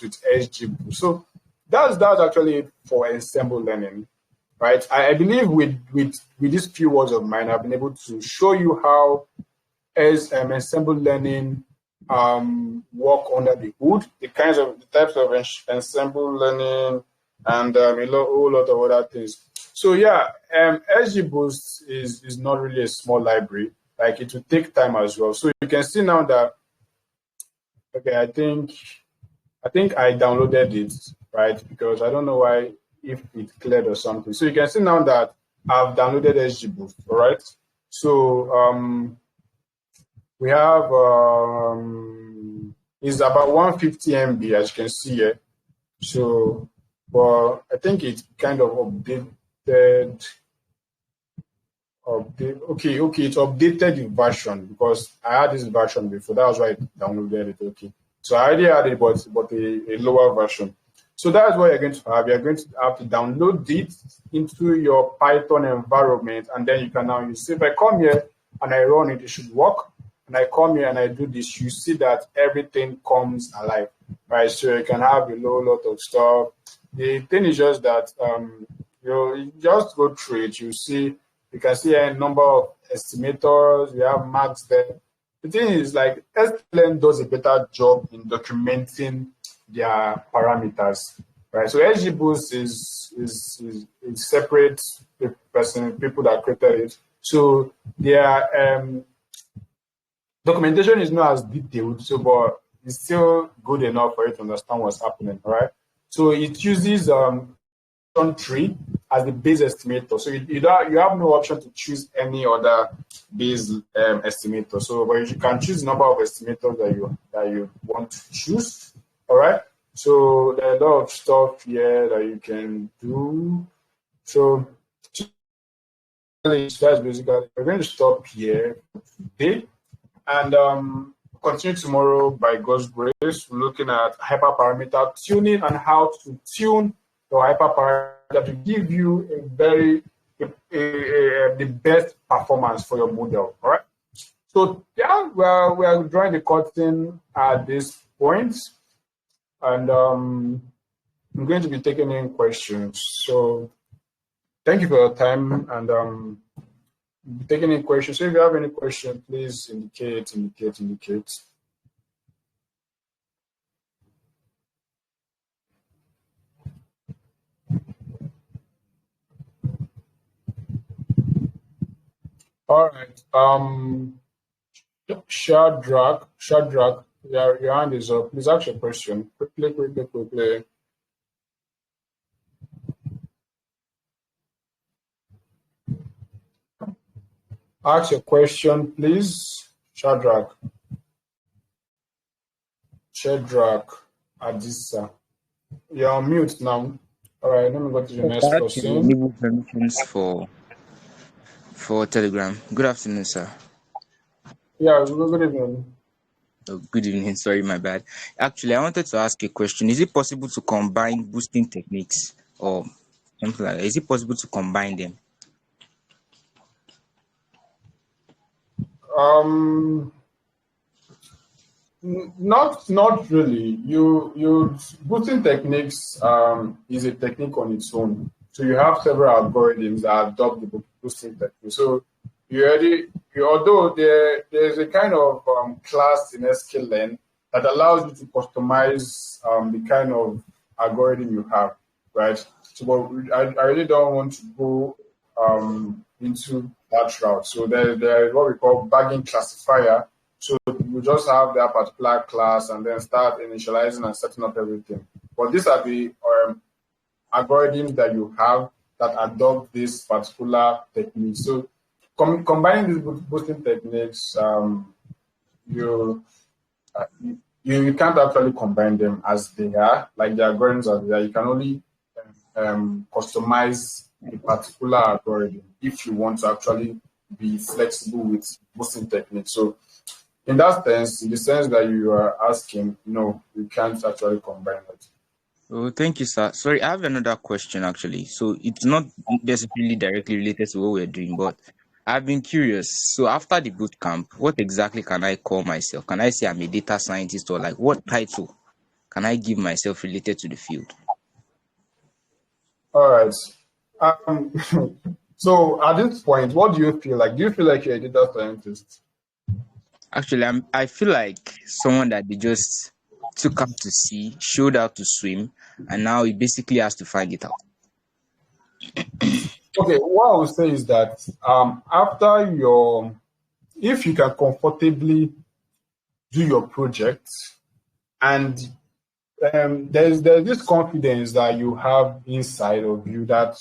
Speaker 1: with SGBoost. So that's actually it for Ensemble learning, right? I believe with these few words of mine, I've been able to show you how Ensemble learning work under the hood, the types of Ensemble learning, and a whole lot of other things. So yeah, SGBoost is not really a small library. Like, it will take time as well. So you can see now that, okay, I think I downloaded it, right? Because I don't know why, if it cleared or something. So you can see now that I've downloaded SGBoost, all right? So we have it's about 150 MB, as you can see here. So, but I think it kind of updated. Okay, it updated the version because I had this version before. That was why I downloaded it. Okay, so I already had it, but a lower version. So that's what you're going to have. You're going to have to download it into your Python environment, and then you can now use it. If I come here and I run it, it should work. And I come here and I do this, you see that everything comes alive, right? So you can have a lot of stuff. The thing is just that you just go through it. You can see a number of estimators. We have max there. The thing is, like, sklearn does a better job in documenting their parameters, right? So SGBoost is separate people that created it. So their documentation is not as detailed, but it's still good enough for you to understand what's happening, right? So it uses tree as the base estimator. So you have no option to choose any other base estimator. So, but you can choose the number of estimators that you want to choose. All right. So there are a lot of stuff here that you can do. So that's basically, we're going to stop here today and continue tomorrow by God's grace. We're looking at hyperparameter tuning and how to tune your hyperparameter to give you the best performance for your model. All right. So yeah, we are drawing the curtain at this point, and I'm going to be taking in questions. So thank you for your time, and taking in questions. So if you have any question, please indicate. All right. Shadrach, your hand is up. Please ask your question. Quickly. Ask your question, please. Shadrach Adisa. You're on mute now. All right, let me go to the next person.
Speaker 2: Enable permissions for Telegram. Good afternoon, sir.
Speaker 1: Yeah, good evening.
Speaker 2: Oh, good evening. Sorry, my bad. Actually, I wanted to ask a question. Is it possible to combine boosting techniques or something like that? Is it possible to combine them?
Speaker 1: Not really. You boosting techniques is a technique on its own. So you have several algorithms that adopt the boosting technique. So although there's a kind of class in sklearn that allows you to customize the kind of algorithm you have, right? So, but I really don't want to go into that route. So there is what we call bagging classifier. So you just have that particular class and then start initializing and setting up everything. But these are the algorithms that you have that adopt this particular technique. So combining these boosting techniques, you, you can't actually combine them as they are, like the algorithms are there. You can only customize a particular algorithm if you want to actually be flexible with boosting techniques. So in that sense, in the sense that you are asking, no, you can't actually combine it.
Speaker 2: Oh, thank you, sir. Sorry, I have another question actually. So it's not necessarily directly related to what we're doing, but I've been curious. So after the boot camp, what exactly can I call myself? Can I say I'm a data scientist, or like what title can I give myself related to the field?
Speaker 1: All right. Um, so at this point, what do you feel like? Do you feel like you're a data scientist?
Speaker 2: Actually, I feel like someone that they just took out to sea, showed how to swim, and now he basically has to find it out.
Speaker 1: Okay, what I would say is that after your, if you can comfortably do your project, and there's this confidence that you have inside of you that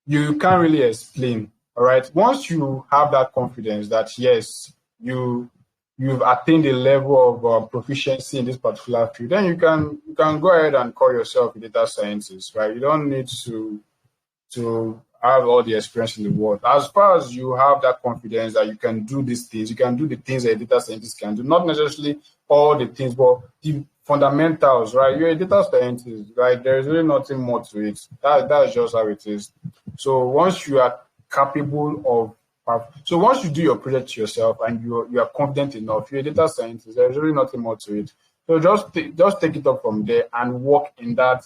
Speaker 1: you can't really explain. All right. Once you have that confidence that yes, you've attained a level of proficiency in this particular field, then you can go ahead and call yourself a data scientist, right? You don't need to have all the experience in the world. As far as you have that confidence that you can do these things, you can do the things that a data scientist can do. Not necessarily all the things, but the fundamentals, right? You're a data scientist, right? There's really nothing more to it. That's just how it is. So once you are capable so once you do your project yourself and you are confident enough, you're a data scientist. There's really nothing more to it. So just take it up from there and work in that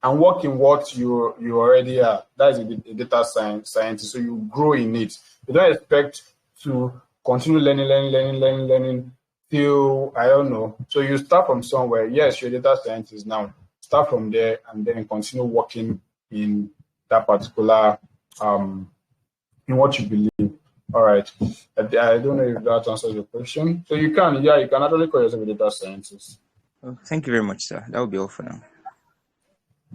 Speaker 1: and work in what you already are. That is a data scientist. So you grow in it. You don't expect to continue learning till I don't know. So you start from somewhere. Yes, you're a data scientist now. Start from there and then continue working in that particular in what you believe. All right. I don't know if that answers your question. So you can actually call yourself a data scientist.
Speaker 2: Oh, thank you very much, sir. That will be all for now.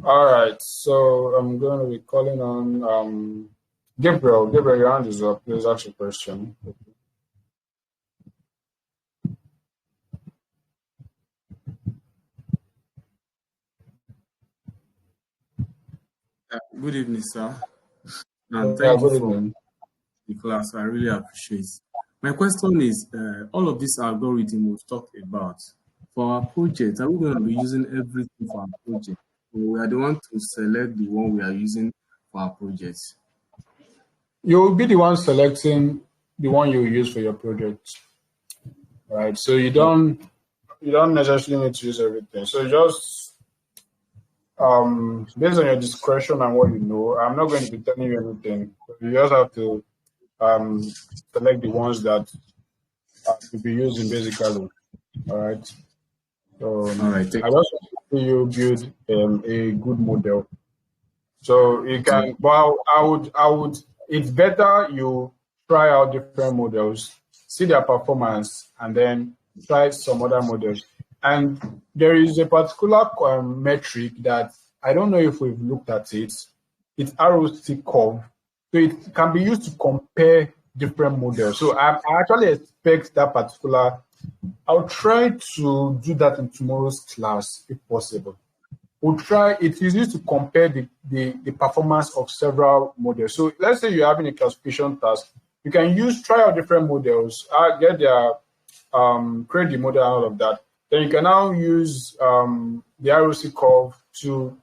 Speaker 1: All right, so I'm going to be calling on Gabriel. Gabriel, your hand is up. Please ask your question.
Speaker 3: Good evening, sir. And
Speaker 1: Yeah,
Speaker 3: thank you
Speaker 1: good
Speaker 3: for
Speaker 1: evening.
Speaker 3: the class. I really appreciate. My question is, all of this algorithm we've talked about for our project, are we going to be using everything for our project? Or we are the one to select the one we are using for our projects?
Speaker 1: You'll be the one selecting the one you use for your project, right? So you don't necessarily need to use everything. So just based on your discretion and what you know, I'm not going to be telling you anything. You just have to select the ones that you'll be using basically. All right.
Speaker 3: All right.
Speaker 1: I just want to see you build a good model. So you
Speaker 3: All
Speaker 1: can, well, I would, it's better you try out different models, see their performance, and then try some other models. And there is a particular metric that I don't know if we've looked at it. It's ROC curve. So it can be used to compare different models. So I actually expect that particular. I'll try to do that in tomorrow's class if possible. We'll try, it is used to compare the performance of several models. So let's say you're having a classification task, you can try out different models, get their, create the model and all of that. Then you can now use the ROC curve to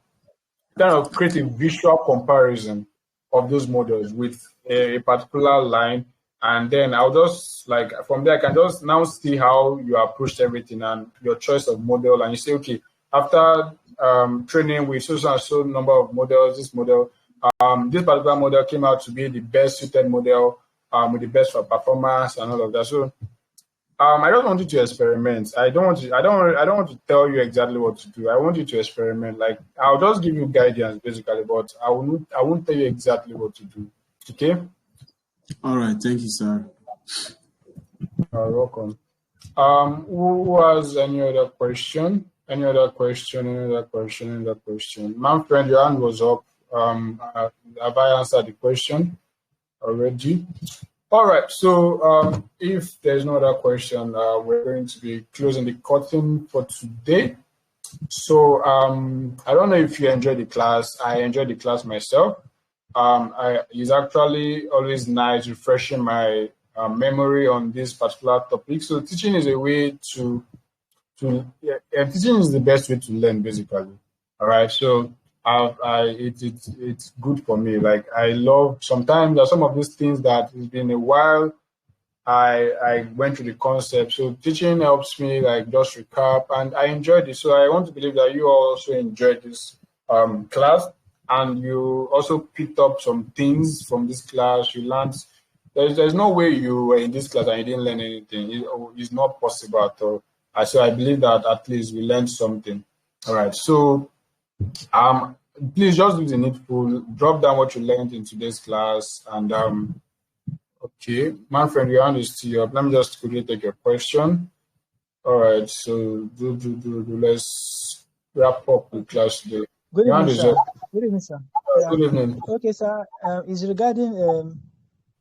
Speaker 1: kind of create a visual comparison of those models with a particular line. And then I'll just like from there, I can just now see how you approached everything and your choice of model. And you say, okay, after training with so and so number of models, this particular model came out to be the best suited model with the best for performance and all of that. So I don't want you to experiment. I don't want to tell you exactly what to do. I want you to experiment. Like I'll just give you guidance basically, but I won't tell you exactly what to do. Okay?
Speaker 3: right. Thank you, sir.
Speaker 1: You're welcome. Who has any other question? Any other question? Any other question? Any other question? My friend, your hand was up. Have I answered the question? already. All right. So if there's no other question, we're going to be closing the curtain for today. So I don't know if you enjoyed the class. I enjoyed the class myself. It's actually always nice refreshing my memory on this particular topic. So teaching is a way teaching is the best way to learn, basically. All right. So it's good for me. Like I love, sometimes there's some of these things that it's been a while I went through the concept. So teaching helps me like just recap, and I enjoyed it. So I want to believe that you also enjoyed this class, and you also picked up some things from this class. You learned. There's no way you were in this class and you didn't learn anything. It's not possible at all. So I believe that at least we learned something. All right. So please just do the needful. Drop down what you learned in today's class, and okay, my friend, your hand is still up. Let me just quickly take your question. All right, so let's wrap up the class today.
Speaker 4: Good
Speaker 1: Your hand
Speaker 4: evening,
Speaker 1: is
Speaker 4: sir.
Speaker 1: up.
Speaker 4: Good evening, sir.
Speaker 1: Good evening.
Speaker 4: Okay, sir. It's regarding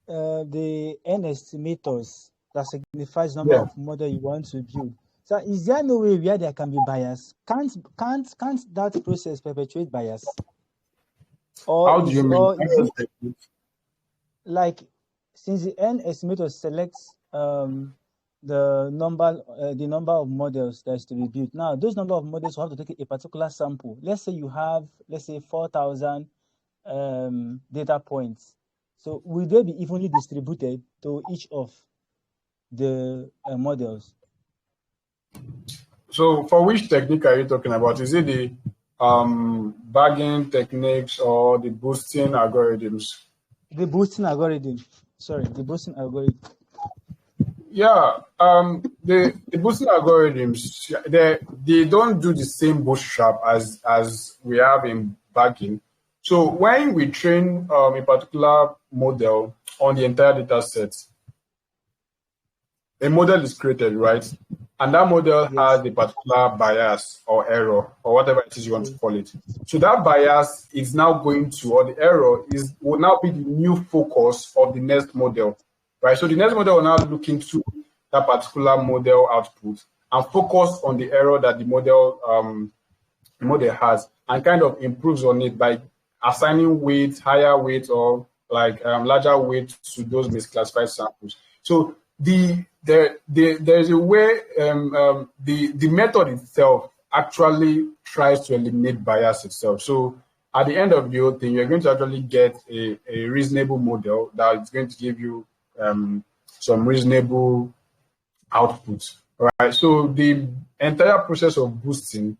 Speaker 4: the N estimators that signifies number of model you want to build. So, is there no way where there can be bias? Can't that process perpetuate bias? Or
Speaker 1: How do you mean?
Speaker 4: Like, since the N estimator selects the number of models that's to be built. Now, those number of models will have to take a particular sample. Let's say you have, 4,000 data points. So will they be evenly distributed to each of the models?
Speaker 1: So for which technique are you talking about? Is it the bagging techniques or the boosting algorithms?
Speaker 4: The boosting algorithm. Sorry, the boosting algorithm.
Speaker 1: Yeah, the boosting algorithms, they don't do the same bootstrap as we have in bagging. So when we train a particular model on the entire data set, a model is created, right? And that model has a particular bias or error or whatever it is you want to call it. So that bias is now going to, or the error will now be the new focus of the next model, right? So the next model will now look into that particular model output and focus on the error that the model has, and kind of improves on it by assigning weight, higher weight, or like larger weight to those misclassified samples. So there's a way the method itself actually tries to eliminate bias itself. So at the end of the whole thing, you're going to actually get a reasonable model that is going to give you some reasonable output. Right. So the entire process of boosting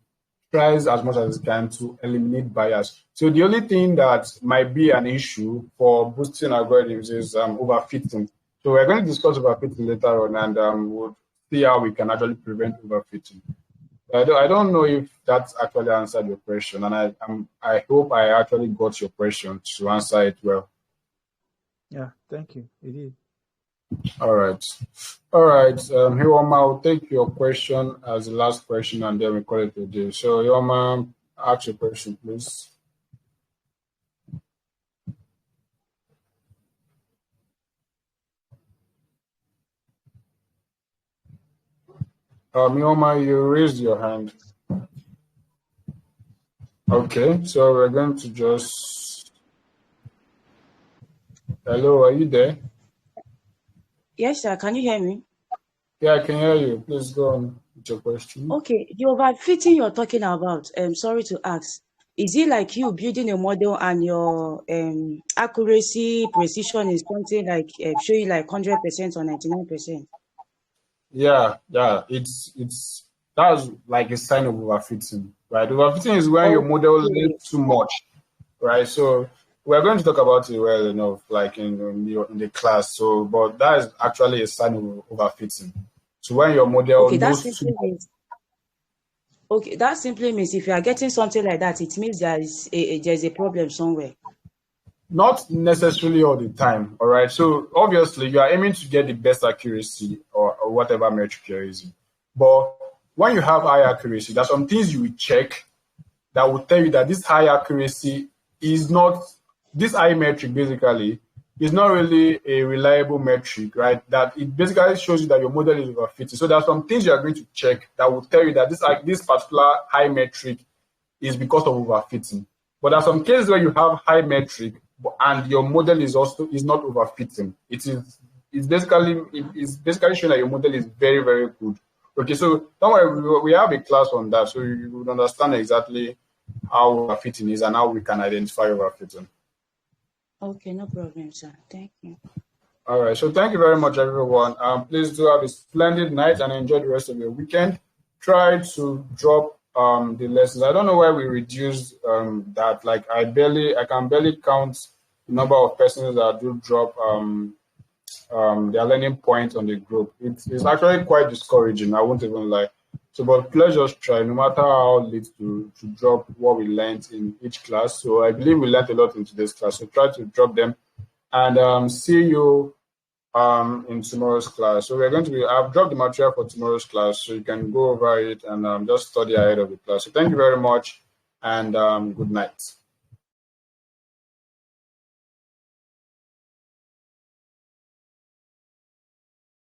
Speaker 1: tries as much as it can to eliminate bias. So the only thing that might be an issue for boosting algorithms is overfitting. So we're going to discuss overfitting later on, and we'll see how we can actually prevent overfitting. I don't know if that actually answered your question, and I hope I actually got your question to answer it well.
Speaker 4: Yeah, thank you. It did.
Speaker 1: All right. Hiwama, I'll take your question as the last question, and then we call it a day. So Hiwama, ask your question, please. Hiwama, you raised your hand. Okay, so we're going to just... Hello, are you there?
Speaker 5: Yes, sir. Can you hear me?
Speaker 1: Yeah, I can hear you. Please go on with your question.
Speaker 5: Okay, the overfitting you're talking about, sorry to ask, is it like you building a model and your accuracy, precision is something like showing like 100% or 99%?
Speaker 1: Yeah, that's like a sign of overfitting, right? Overfitting is when your model learns too much, right? So we're going to talk about it well enough, like in the class. So, but that is actually a sign of overfitting. So when your model knows too much.
Speaker 5: Okay, that simply means if you are getting something like that, it means there's a problem somewhere.
Speaker 1: Not necessarily all the time, all right? So obviously you are aiming to get the best accuracy or whatever metric you're using. But when you have high accuracy, there's some things you will check that will tell you that this high accuracy is not, this high metric basically is not really a reliable metric, right? That it basically shows you that your model is overfitting. So there are some things you are going to check that will tell you that this particular high metric is because of overfitting. But there are some cases where you have high metric and your model is not overfitting. It's basically showing that your model is very, very good. Okay, so don't worry, we have a class on that, so you would understand exactly how overfitting is and how we can identify overfitting.
Speaker 5: Okay, no problem, sir. Thank you.
Speaker 1: All right, so thank you very much, everyone. Please do have a splendid night and enjoy the rest of your weekend. Try to drop the lessons. I don't know why we reduced that. Like I can barely count the number of persons that do drop their learning points on the group. It's actually quite discouraging. I won't even lie. So, but let's just try, no matter how late, to drop what we learned in each class. So I believe we learned a lot in today's class. So try to drop them, and see you in tomorrow's class. So I've dropped the material for tomorrow's class, so you can go over it and just study ahead of the class. So thank you very much, and good night.